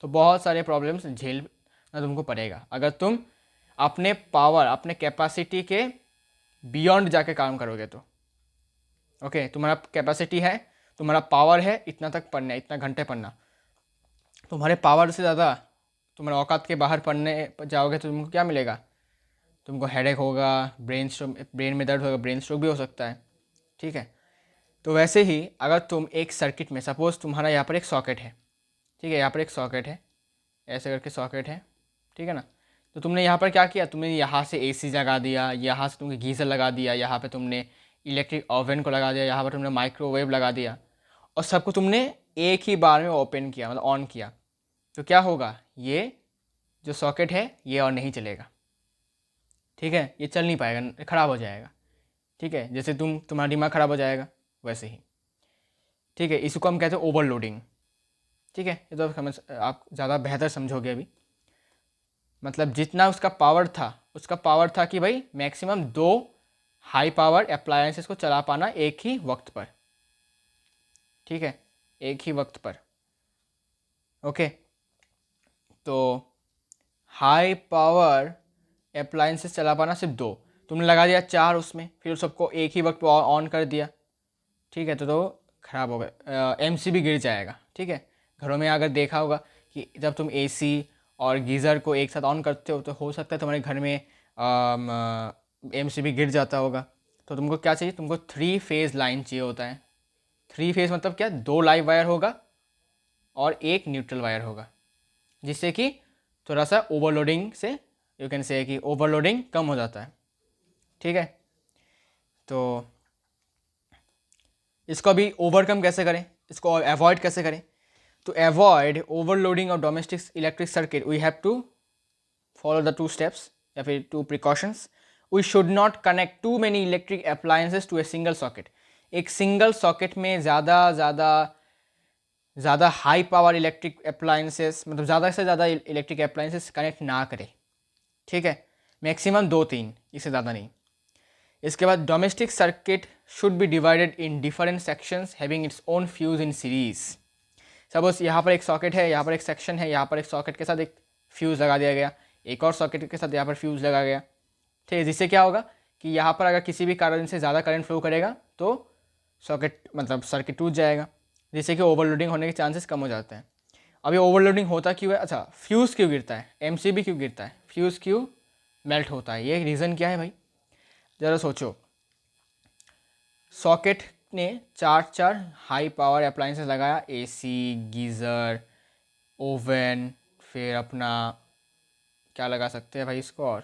तो बहुत सारे प्रॉब्लम्स झेलना तुमको पड़ेगा अगर तुम अपने पावर, अपने कैपेसिटी के बियॉन्ड जाके काम करोगे तो। ओके, तुम्हारा कैपेसिटी है, तुम्हारा पावर है, इतना तक पढ़ना है, इतना घंटे पढ़ना। तुम्हारे पावर से ज़्यादा तुम्हारे औकात के बाहर पढ़ने जाओगे तो तुमको क्या मिलेगा? तुमको हेडेक होगा, ब्रेन में दर्द होगा, ब्रेन स्ट्रोक भी हो सकता है। ठीक है, तो वैसे ही अगर तुम एक सर्किट में, सपोज तुम्हारा यहाँ पर एक सॉकेट है, ठीक है, यहाँ पर एक सॉकेट है, ऐसे करके सॉकेट है, ठीक है ना। तो तुमने यहाँ पर क्या किया, तुमने यहाँ से एसी लगा दिया, यहाँ से तुमने गीज़र लगा दिया, यहाँ पे तुमने इलेक्ट्रिक ओवन को लगा दिया, यहाँ पर तुमने माइक्रोवेव लगा दिया, और सबको तुमने एक ही बार में ओपन किया, मतलब ऑन किया। तो क्या होगा, ये जो सॉकेट है ये और नहीं चलेगा। ठीक है, ये चल नहीं पाएगा, ख़राब हो जाएगा। ठीक है, जैसे तुम्हारा दिमाग ख़राब हो जाएगा वैसे ही। ठीक है, इसको हम कहते हैं ओवरलोडिंग। ठीक है, ये तो आप ज़्यादा बेहतर समझोगे अभी। मतलब जितना उसका पावर था कि भाई मैक्सिमम 2 हाई पावर अप्लायंसेस को चला पाना एक ही वक्त पर। ठीक है, एक ही वक्त पर। ओके, तो हाई पावर अप्लायंसेस चला पाना सिर्फ 2, तुमने लगा दिया 4 उसमें, फिर सबको एक ही वक्त पर ऑन कर दिया। ठीक है, तो ख़राब होगा, एमसीबी गिर जाएगा। ठीक है, घरों में अगर देखा होगा कि जब तुम एसी और गीज़र को एक साथ ऑन करते हो तो हो सकता है तुम्हारे घर में एमसीबी गिर जाता होगा। तो तुमको क्या चाहिए, तुमको 3 फेज़ लाइन चाहिए होता है। 3 फेज़ मतलब क्या, 2 लाइव वायर होगा और एक न्यूट्रल वायर होगा, जिससे कि थोड़ा सा ओवरलोडिंग से, यू कैन से कि ओवरलोडिंग कम हो जाता है। ठीक है, तो इसको अभी ओवरकम कैसे करें, इसको अवॉइड कैसे करें? To avoid overloading of domestic electric circuit, we have to follow the 2 steps या फिर 2 precautions. We should not connect too many electric appliances to a single socket. एक सिंगल सॉकेट में ज़्यादा हाई पावर इलेक्ट्रिक अप्लायंसेस, मतलब ज़्यादा से ज़्यादा electric appliances connect ना करें। ठीक है, मैक्सिमम 2-3, इससे ज़्यादा नहीं। इसके बाद domestic circuit should be divided in different sections having its own fuse in series. Suppose यहाँ पर एक सॉकेट है, यहाँ पर एक सेक्शन है, यहाँ पर एक सॉकेट के साथ एक फ्यूज़ लगा दिया गया, एक और सॉकेट के साथ यहाँ पर फ्यूज़ लगा गया। ठीक है, जिससे क्या होगा कि यहाँ पर अगर किसी भी कारण से ज़्यादा करंट फ्लो करेगा तो सर्किट टूट जाएगा, जिससे कि ओवरलोडिंग होने के चांसेस कम हो जाते हैं। अभी ओवरलोडिंग होता क्यों है? अच्छा, फ्यूज़ क्यों गिरता है, एमसीबी क्यों गिरता है, फ्यूज़ क्यों मेल्ट होता है, ये रीज़न क्या है भाई? ज़रा सोचो, सॉकेट ने 4 हाई पावर अप्लायंसेस लगाया, एसी, गीज़र, ओवन, फिर अपना क्या लगा सकते हैं भाई इसको, और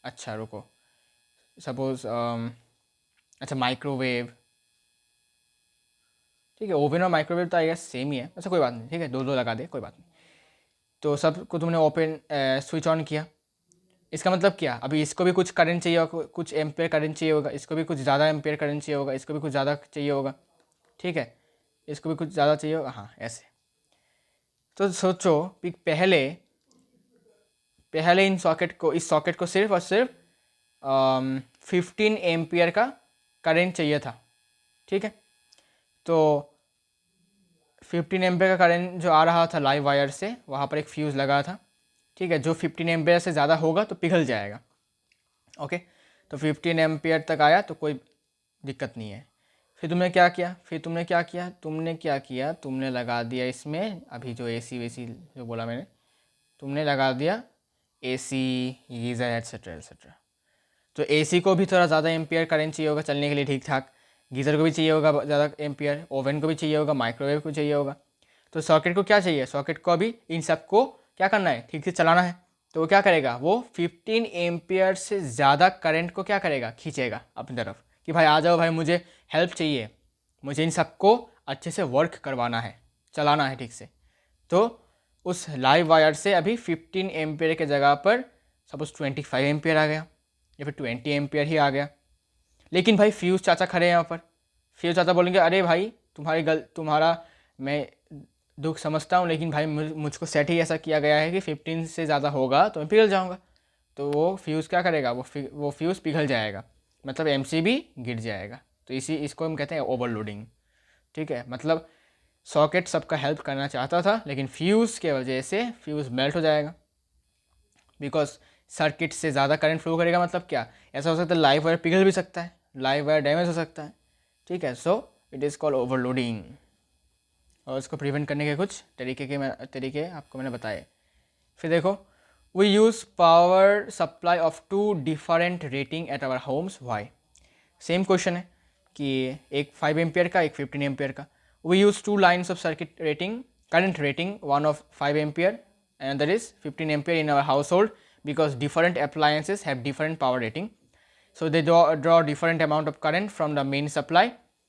अच्छा रुको, सपोज अच्छा माइक्रोवेव। ठीक है, ओवन और माइक्रोवेव तो आई गेस सेम ही है, अच्छा कोई बात नहीं, ठीक है, 2 लगा दे, कोई बात नहीं। तो सबको तुमने ओपन स्विच ऑन किया, इसका मतलब क्या, अभी इसको भी कुछ करंट चाहिए होगा, कुछ एम्पेयर करंट चाहिए होगा, इसको भी कुछ ज़्यादा एम्पेयर करंट चाहिए होगा, इसको भी कुछ ज़्यादा चाहिए होगा। ठीक है, इसको भी कुछ ज़्यादा चाहिए होगा, हाँ ऐसे। तो सोचो कि पहले इस सॉकेट को सिर्फ और सिर्फ 15 एम्पियर का करंट चाहिए था, ठीक है। तो 15 एम्पियर का करंट जो आ रहा था लाइव वायर से, वहाँ पर एक फ्यूज़ लगा था, ठीक है। जो 15 एम्पियर से ज़्यादा होगा तो पिघल जाएगा, ओके। तो 15 एम्पियर तक आया तो कोई दिक्कत नहीं है। फिर तुमने क्या किया, तुमने लगा दिया इसमें अभी जो एसी वेसी जो बोला मैंने, तुमने लगा दिया एसी, गीज़र एट्सेट्रा एट्सेट्रा। तो एसी को भी थोड़ा ज़्यादा एम्पियर करंट चाहिए होगा चलने के लिए ठीक ठाक, गीज़र को भी चाहिए होगा ज़्यादा एम्पियर, ओवन को भी चाहिए होगा, माइक्रोवेव को चाहिए होगा। तो सॉकेट को क्या चाहिए, सॉकेट को अभी इन सबको क्या करना है, ठीक से चलाना है। तो वो क्या करेगा, वो 15 एम्पियर से ज़्यादा करंट को क्या करेगा, खींचेगा अपनी तरफ कि भाई आ जाओ भाई, मुझे हेल्प चाहिए, मुझे इन सबको अच्छे से वर्क करवाना है, चलाना है ठीक से। तो उस लाइव वायर से अभी 15 एम्पियर के जगह पर सपोज 25 एम्पियर आ गया या फिर 20 एम्पियर ही आ गया। लेकिन भाई फ्यूज़ चाचा खड़े हैं यहाँ पर, फ्यूज़ चाचा बोलेंगे अरे भाई तुम्हारा मैं दुख समझता हूँ, लेकिन भाई मुझको सेट ही ऐसा किया गया है कि 15 से ज़्यादा होगा तो मैं पिघल जाऊँगा। तो वो फ्यूज़ क्या करेगा, वो फ्यूज़ पिघल जाएगा, मतलब एमसीबी गिर जाएगा। तो इसको हम कहते हैं ओवरलोडिंग, ठीक है। मतलब सॉकेट सबका हेल्प करना चाहता था, लेकिन फ्यूज़ के वजह से फ्यूज़ मेल्ट हो जाएगा, बिकॉज सर्किट से ज़्यादा करंट फ्लो करेगा। मतलब क्या, ऐसा हो सकता है लाइव वायर पिघल भी सकता है, लाइव वायर डैमेज हो सकता है, ठीक है। So it is called overloading. और इसको प्रिवेंट करने के कुछ तरीके आपको मैंने बताए। फिर देखो, we use power supply of 2 different rating at our homes, why. Same question है कि एक 5 एम्पियर का, एक 15 एम्पियर का। We use 2 lines of circuit rating, current rating, one of 5 ampere and another is 15 ampere in our household, because different appliances have different power rating. So they draw different amount of current from the main supply,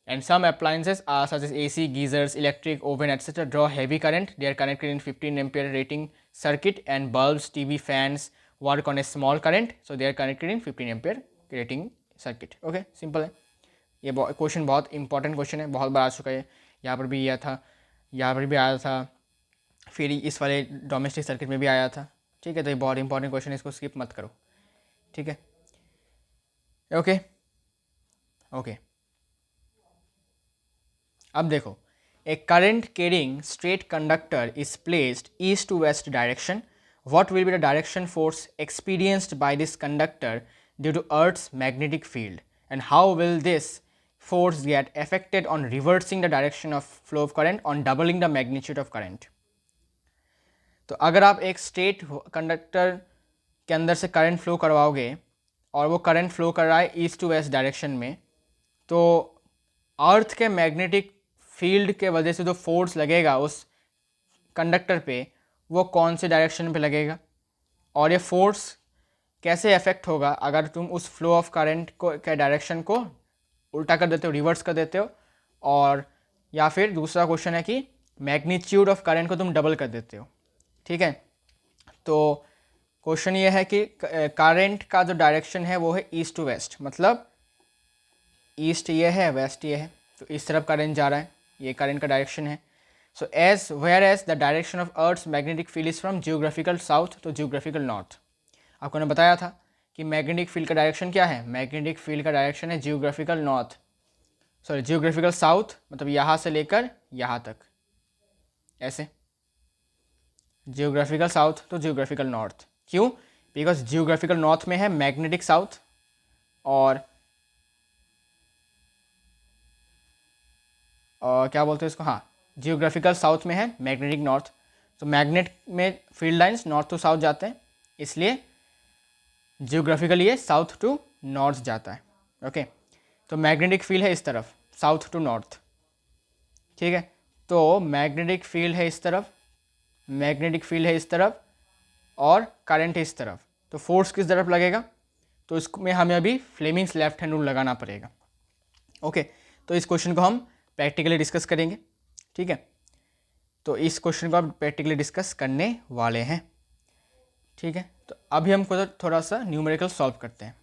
and some appliances such as AC, geysers, electric oven etc. draw heavy current. They are connected in 15 ampere rating circuit, and bulbs, TV, fans work on a small current, so they are connected in 15 ampere rating circuit. Okay, simple है ये। Question बहुत important question है, बहुत बार आ चुका है, यहाँ पर भी आया था, यहाँ पर भी आया था, फिर इस वाले डोमेस्टिक सर्किट में भी आया था, ठीक है। तो ये बहुत इंपॉर्टेंट क्वेश्चन है, इसको स्किप मत करो, ठीक है। ओके ओके, अब देखो, a current carrying straight conductor is placed east to west direction, what will be the direction force experienced by this conductor due to earth's magnetic field, and how will this force get affected on reversing the direction of flow of current on doubling the magnitude of current. तो अगर आप एक straight conductor के अंदर से current flow करवाओगे और वो करंट फ्लो कर रहा है ईस्ट टू वेस्ट डायरेक्शन में, तो अर्थ के मैग्नेटिक फील्ड के वजह से जो फोर्स लगेगा उस कंडक्टर पे, वो कौन से डायरेक्शन पे लगेगा, और ये फोर्स कैसे अफेक्ट होगा अगर तुम उस फ्लो ऑफ करंट को के डायरेक्शन को उल्टा कर देते हो, रिवर्स कर देते हो, और या फिर दूसरा क्वेश्चन है कि मैग्नीट्यूड ऑफ करंट को तुम डबल कर देते हो, ठीक है। तो क्वेश्चन ये है कि करंट का जो डायरेक्शन है वो है ईस्ट टू वेस्ट, मतलब ईस्ट ये है, वेस्ट ये है, तो इस तरफ करंट जा रहा है, ये करंट का डायरेक्शन है। So as where as the direction of earth's magnetic field is from geographical south to geographical north. आपको ने बताया था कि मैग्नेटिक फील्ड का डायरेक्शन क्या है, मैग्नेटिक फील्ड का डायरेक्शन है geographical north, sorry geographical south, मतलब यहाँ से लेकर यहाँ तक, ऐसे geographical south to geographical north. क्यों, बिकॉज जियोग्राफिकल नॉर्थ में है मैग्नेटिक साउथ, और क्या बोलते हैं इसको, हाँ जियोग्राफिकल साउथ में है मैग्नेटिक नॉर्थ। तो मैग्नेट में field lines north to south जाते हैं, इसलिए जियोग्राफिकली ये साउथ टू नॉर्थ जाता है, ओके। तो मैग्नेटिक फील्ड है इस तरफ, साउथ टू नॉर्थ, ठीक है। तो मैग्नेटिक फील्ड है इस तरफ, मैग्नेटिक फील्ड है इस तरफ, और करंट है इस तरफ, तो फोर्स किस तरफ लगेगा, तो इसमें हमें अभी फ्लेमिंग्स लेफ्ट हैंड रूल लगाना पड़ेगा, ओके। तो इस क्वेश्चन को हम प्रैक्टिकली डिस्कस करेंगे, ठीक है। तो इस क्वेश्चन को आप प्रैक्टिकली डिस्कस करने वाले हैं, ठीक है। तो अभी हम थोड़ा सा न्यूमेरिकल सॉल्व करते हैं,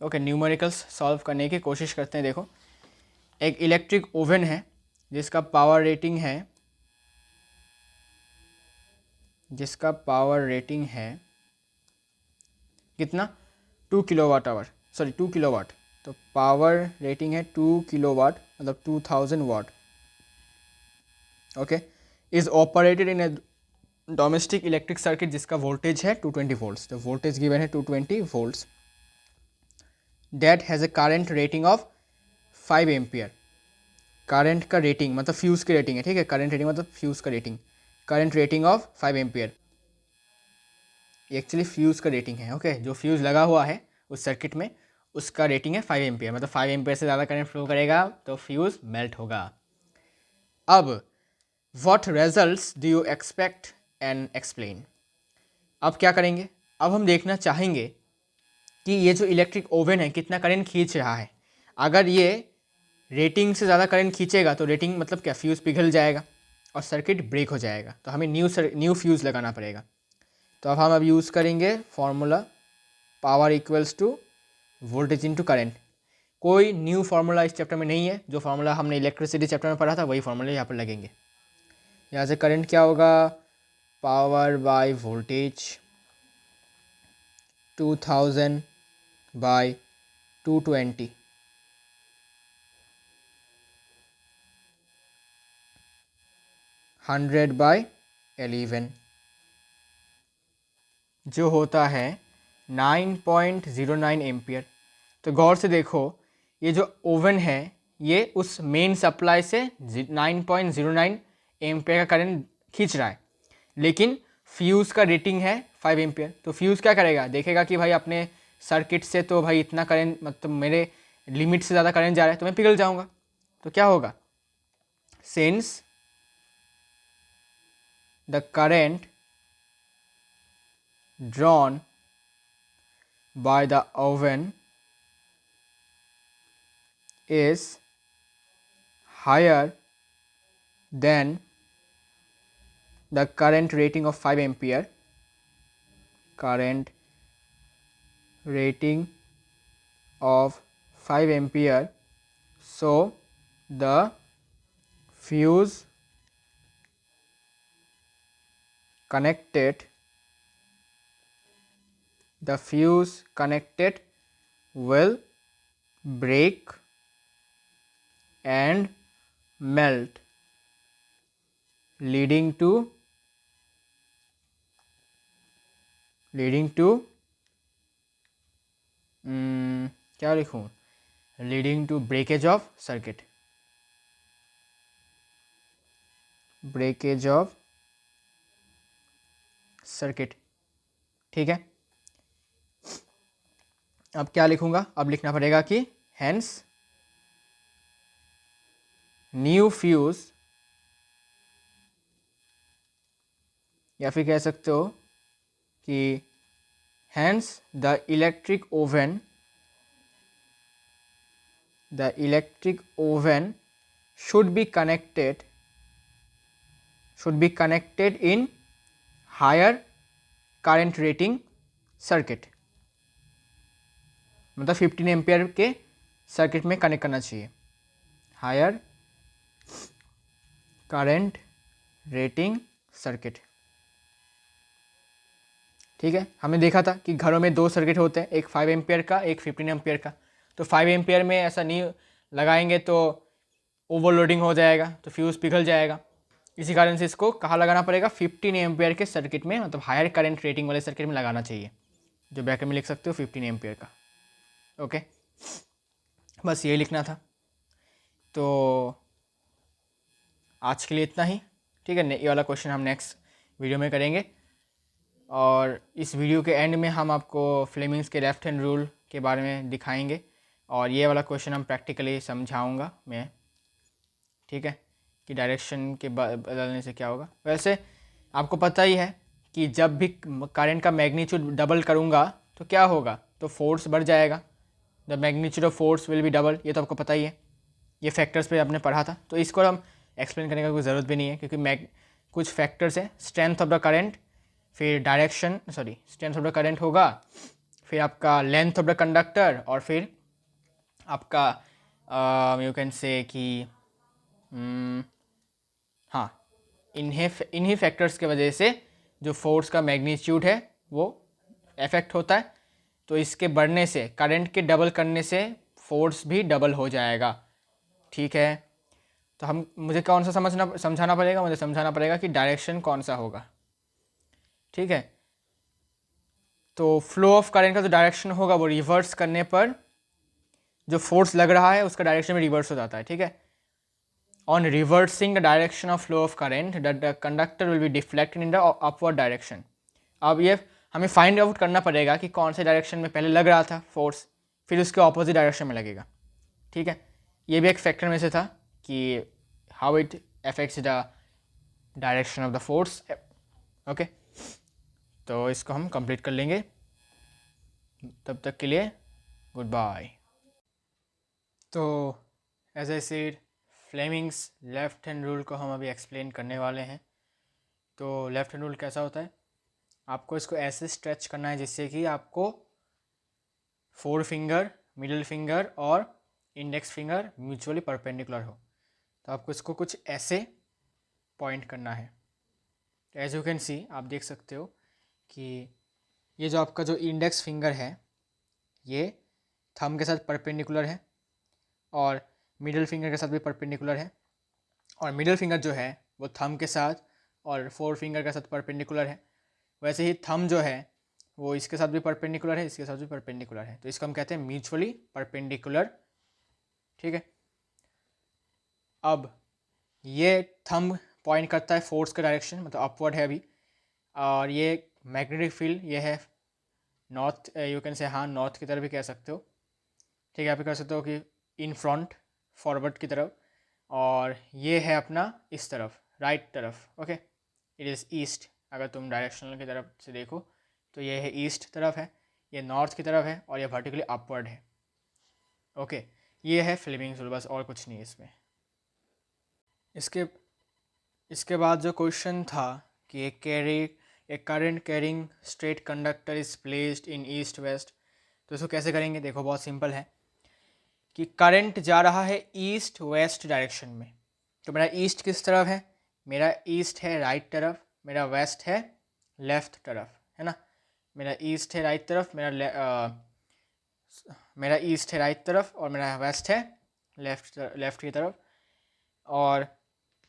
ओके। न्यूमेरिकल्स सॉल्व करने की कोशिश करते हैं। देखो, एक इलेक्ट्रिक ओवन है जिसका पावर रेटिंग है जिसका पावर रेटिंग है कितना 2 किलोवाट आवर, सॉरी 2 किलोवाट, तो पावर रेटिंग है 2 किलोवाट मतलब 2000 watt, okay, is operated in a domestic electric circuit जिसका वोल्टेज है 220 वोल्ट्स, तो वोल्टेज गिवन है 220 volts, that has a current rating of 5 ampere. Current का रेटिंग मतलब फ्यूज़ की रेटिंग है, ठीक है, करंट रेटिंग मतलब फ्यूज़ का rating, current rating of 5 ampere, actually fuse का रेटिंग है, ओके, जो फ्यूज़ लगा हुआ है उस सर्किट में उसका रेटिंग है 5 एम्पियर, मतलब 5 एम्पियर से ज़्यादा करंट फ्लो करेगा तो फ्यूज़ मेल्ट होगा। अब what results do you expect and explain. अब क्या करेंगे, अब हम देखना चाहेंगे कि ये जो इलेक्ट्रिक ओवन है कितना करंट खींच रहा है। अगर ये रेटिंग से ज़्यादा करंट खींचेगा तो रेटिंग मतलब क्या, फ्यूज़ पिघल जाएगा और सर्किट ब्रेक हो जाएगा, तो हमें न्यू फ्यूज़ लगाना पड़ेगा। तो अब यूज़ करेंगे formula power equals to voltage into current. कोई न्यू फार्मूला इस चैप्टर में नहीं है, जो फार्मूला हमने इलेक्ट्रिसिटी चैप्टर में पढ़ा था वही फार्मूला यहाँ पर लगेंगे। यहाँ से करंट क्या होगा, power by voltage 2000 by 220, hundred by 11, जो होता है 9.09 एम्पियर। तो गौर से देखो, ये जो ओवन है ये उस मेन सप्लाई से 9.09 एम्पियर का करंट खींच रहा है, लेकिन फ्यूज़ का रेटिंग है 5 एम्पियर। तो फ्यूज़ क्या करेगा, देखेगा कि भाई अपने सर्किट से तो भाई इतना करंट मतलब मेरे लिमिट से ज़्यादा करंट जा रहा है तो मैं पिघल जाऊँगा। तो क्या होगा, since the current drawn by the oven is higher than the current rating of 5 ampere, current rating of 5 ampere, so the fuse connected will break and melt, leading to क्या लिखूँ, leading to breakage of circuit, breakage of circuit, ठीक है। अब क्या लिखूंगा, अब लिखना पड़ेगा कि हेंस न्यू फ्यूज, या फिर कह सकते हो कि hence the electric oven should be connected in higher current rating circuit, मतलब 15 एम्पियर के सर्किट में कनेक्ट करना चाहिए, हायर करंट रेटिंग सर्किट, ठीक है। हमने देखा था कि घरों में 2 सर्किट होते हैं, एक 5 एम्पियर का, एक 15 एम्पियर का। तो 5 एम्पियर में ऐसा नहीं लगाएंगे तो ओवरलोडिंग हो जाएगा, तो फ्यूज़ पिघल जाएगा। इसी कारण से इसको कहाँ लगाना पड़ेगा, 15 एम्पियर के सर्किट में, मतलब हायर करंट रेटिंग वाले सर्किट में लगाना चाहिए, जो ब्रैकेट में लिख सकते हो 15 एम्पियर का, ओके। बस ये लिखना था। तो आज के लिए इतना ही, ठीक है। ये वाला क्वेश्चन हम नेक्स्ट वीडियो में करेंगे, और इस वीडियो के एंड में हम आपको फ्लेमिंग्स के लेफ्ट हैंड रूल के बारे में दिखाएंगे, और ये वाला क्वेश्चन हम प्रैक्टिकली समझाऊंगा मैं, ठीक है, कि डायरेक्शन के बदलने से क्या होगा। वैसे आपको पता ही है कि जब भी करंट का मैग्नीट्यूड डबल करूँगा तो क्या होगा, तो फोर्स बढ़ जाएगा, the magnitude of force will be double, ये तो आपको पता ही है, ये फैक्टर्स पे आपने पढ़ा था, तो इसको हम एक्सप्लेन करने का कोई ज़रूरत भी नहीं है, क्योंकि कुछ फैक्टर्स हैं, स्ट्रेंथ ऑफ द करंट, फिर direction, sorry strength of the current होगा, फिर आपका लेंथ ऑफ द कंडक्टर, और फिर आपका यू कैन से कि हाँ, इन्हीं फैक्टर्स के वजह से जो फोर्स का मैग्नीट्यूड है वो इफेक्ट होता है। तो इसके बढ़ने से, करंट के डबल करने से फोर्स भी डबल हो जाएगा। ठीक है, तो मुझे कौन सा समझाना पड़ेगा, मुझे समझाना पड़ेगा कि डायरेक्शन कौन सा होगा। ठीक है, तो फ्लो ऑफ करंट का जो डायरेक्शन होगा वो रिवर्स करने पर जो फोर्स लग रहा है उसका डायरेक्शन में रिवर्स हो जाता है। ठीक है, on reversing the direction of flow of current the conductor will be deflected in the upward direction. अब ये हमें फाइंड आउट करना पड़ेगा कि कौन से डायरेक्शन में पहले लग रहा था फोर्स, फिर उसके ऑपोजिट डायरेक्शन में लगेगा। ठीक है, ये भी एक फैक्टर में से था कि how it affects the direction of the force. Okay, तो इसको हम कंप्लीट कर लेंगे। तब तक के लिए गुड बाय। तो as I said, Fleming's left hand rule को हम अभी एक्सप्लेन करने वाले हैं। तो लेफ्ट हैंड रूल कैसा होता है, आपको इसको ऐसे स्ट्रेच करना है जिससे कि आपको फोर फिंगर, मिडिल फिंगर और इंडेक्स फिंगर म्यूचुअली परपेंडिकुलर हो। तो आपको इसको कुछ ऐसे पॉइंट करना है। तो एज यू कैन सी, आप देख सकते हो कि ये जो आपका जो इंडेक्स फिंगर है ये थंब के साथ परपेंडिकुलर है और मिडिल फिंगर के साथ भी परपेंडिकुलर है, और मिडिल फिंगर जो है वो थंब के साथ और फोर फिंगर के साथ परपेंडिकुलर है। वैसे ही थंब जो है वो इसके साथ भी परपेंडिकुलर है, इसके साथ भी परपेंडिकुलर है। तो इसको हम कहते हैं म्यूचुअली परपेंडिकुलर। ठीक है, अब ये थंब पॉइंट करता है फोर्स का डायरेक्शन, मतलब अपवर्ड है अभी, और ये मैग्नेटिक फील्ड ये है नॉर्थ, यू कैन से, हाँ नॉर्थ की तरफ भी कह सकते हो। ठीक है, आप कह सकते हो कि इन फ्रंट, फॉरवर्ड की तरफ, और ये है अपना इस तरफ, राइट तरफ। Okay, it is east. अगर तुम डायरेक्शनल की तरफ से देखो तो ये है ईस्ट तरफ है, ये नॉर्थ की तरफ है, और ये वर्टिकली अपवर्ड है। ओके, ये है फ्लेमिंग्स रूल, बस और कुछ नहीं है इसमें। इसके बाद जो क्वेश्चन था कि a current carrying straight conductor is placed in east west, तो इसको कैसे करेंगे। देखो बहुत सिंपल है कि करंट जा रहा है ईस्ट वेस्ट डायरेक्शन में। तो मेरा ईस्ट किस तरफ है, मेरा ईस्ट है राइट तरफ, मेरा वेस्ट है लेफ्ट तरफ, है ना। मेरा ईस्ट है राइट तरफ, मेरा ईस्ट है राइट तरफ और मेरा वेस्ट है लेफ्ट की तरफ। और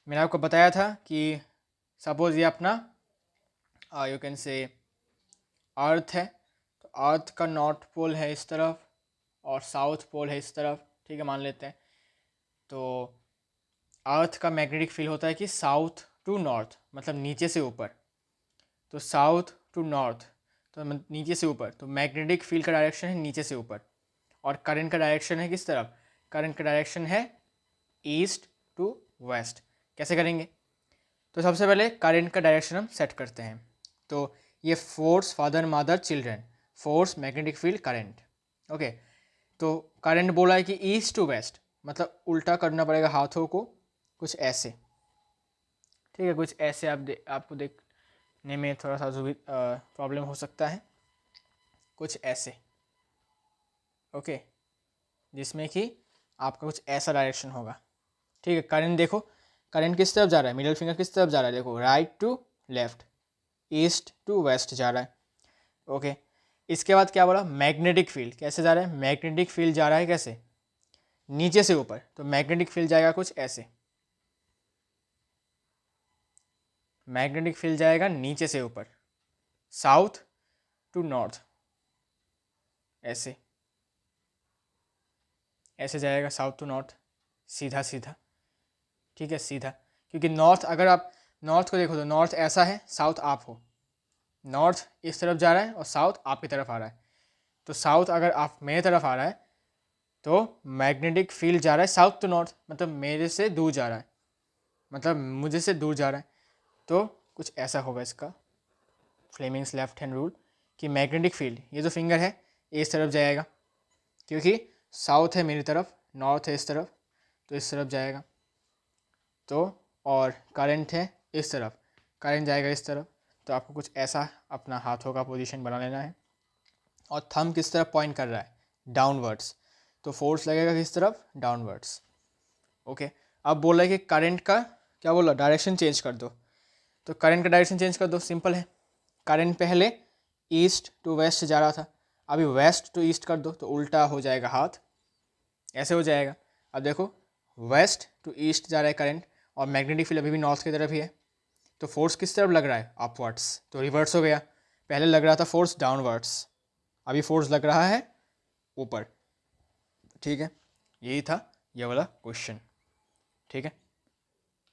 मैंने आपको बताया था कि सपोज़ ये अपना यू कैन से अर्थ है, तो अर्थ का नॉर्थ पोल है इस तरफ और साउथ पोल है इस तरफ। ठीक है, मान लेते हैं। तो अर्थ का मैग्नेटिक फील्ड होता है कि साउथ टू नॉर्थ, मतलब नीचे से ऊपर। तो साउथ टू नॉर्थ, तो नीचे से ऊपर, तो मैग्नेटिक फील्ड का डायरेक्शन है नीचे से ऊपर। और करंट का डायरेक्शन है किस तरफ, करंट का डायरेक्शन है ईस्ट टू वेस्ट। कैसे करेंगे, तो सबसे पहले करंट का डायरेक्शन हम सेट करते हैं। तो ये force, father mother children, force, magnetic field, current. Okay, तो करंट बोला है कि ईस्ट टू वेस्ट, मतलब उल्टा करना पड़ेगा हाथों को कुछ ऐसे। ठीक है, कुछ ऐसे आपको देखने में थोड़ा सा प्रॉब्लम हो सकता है, कुछ ऐसे। ओके, जिसमें कि आपका कुछ ऐसा डायरेक्शन होगा। ठीक है, करंट देखो, करंट किस तरफ जा रहा है, मिडिल फिंगर किस तरफ जा रहा है, देखो right to left, east to west जा रहा है। ओके, इसके बाद क्या बोला, मैग्नेटिक फील्ड कैसे जा रहा है, मैग्नेटिक फील्ड जा रहा है कैसे, नीचे से ऊपर। तो मैग्नेटिक फील्ड जाएगा कुछ ऐसे, मैग्नेटिक फील्ड जाएगा नीचे से ऊपर, साउथ टू नॉर्थ, ऐसे ऐसे जाएगा साउथ टू नॉर्थ, सीधा सीधा। ठीक है, सीधा, क्योंकि नॉर्थ, अगर आप नॉर्थ को देखो तो नॉर्थ ऐसा है, साउथ आप हो, नॉर्थ इस तरफ जा रहा है और साउथ आपकी तरफ आ रहा है। तो साउथ अगर आप मेरे तरफ आ रहा है तो मैग्नेटिक फील्ड जा रहा है साउथ टू नॉर्थ, मतलब मेरे से दूर जा रहा है, मतलब मुझे से दूर जा रहा है। तो कुछ ऐसा होगा इसका फ्लेमिंग्स लेफ्ट हैंड रूल, कि मैग्नेटिक फील्ड, ये जो फिंगर है ये इस तरफ जाएगा, क्योंकि साउथ है मेरी तरफ, नॉर्थ है इस तरफ, तो इस तरफ जाएगा। तो और करंट है इस तरफ, करंट जाएगा इस तरफ। तो आपको कुछ ऐसा अपना हाथों का पोजीशन बना लेना है, और थंब किस तरफ पॉइंट कर रहा है, डाउनवर्ड्स। तो फोर्स लगेगा किस तरफ, डाउनवर्ड्स। ओके, अब बोला है कि करंट का क्या बोला, डायरेक्शन चेंज कर दो। तो करंट का डायरेक्शन चेंज कर दो, सिंपल है। करंट पहले ईस्ट टू वेस्ट जा रहा था, अभी वेस्ट टू ईस्ट कर दो तो उल्टा हो जाएगा हाथ, ऐसे हो जाएगा। अब देखो वेस्ट टू ईस्ट जा रहा है करंट और मैग्नेटिक फील्ड अभी भी नॉर्थ की तरफ ही है, तो फोर्स किस तरफ लग रहा है? अपवर्ड्स, तो रिवर्स हो गया। पहले लग रहा था फोर्स डाउनवर्ड्स, अभी फोर्स लग रहा है ऊपर। ठीक है, यही था ये वाला क्वेश्चन। ठीक है।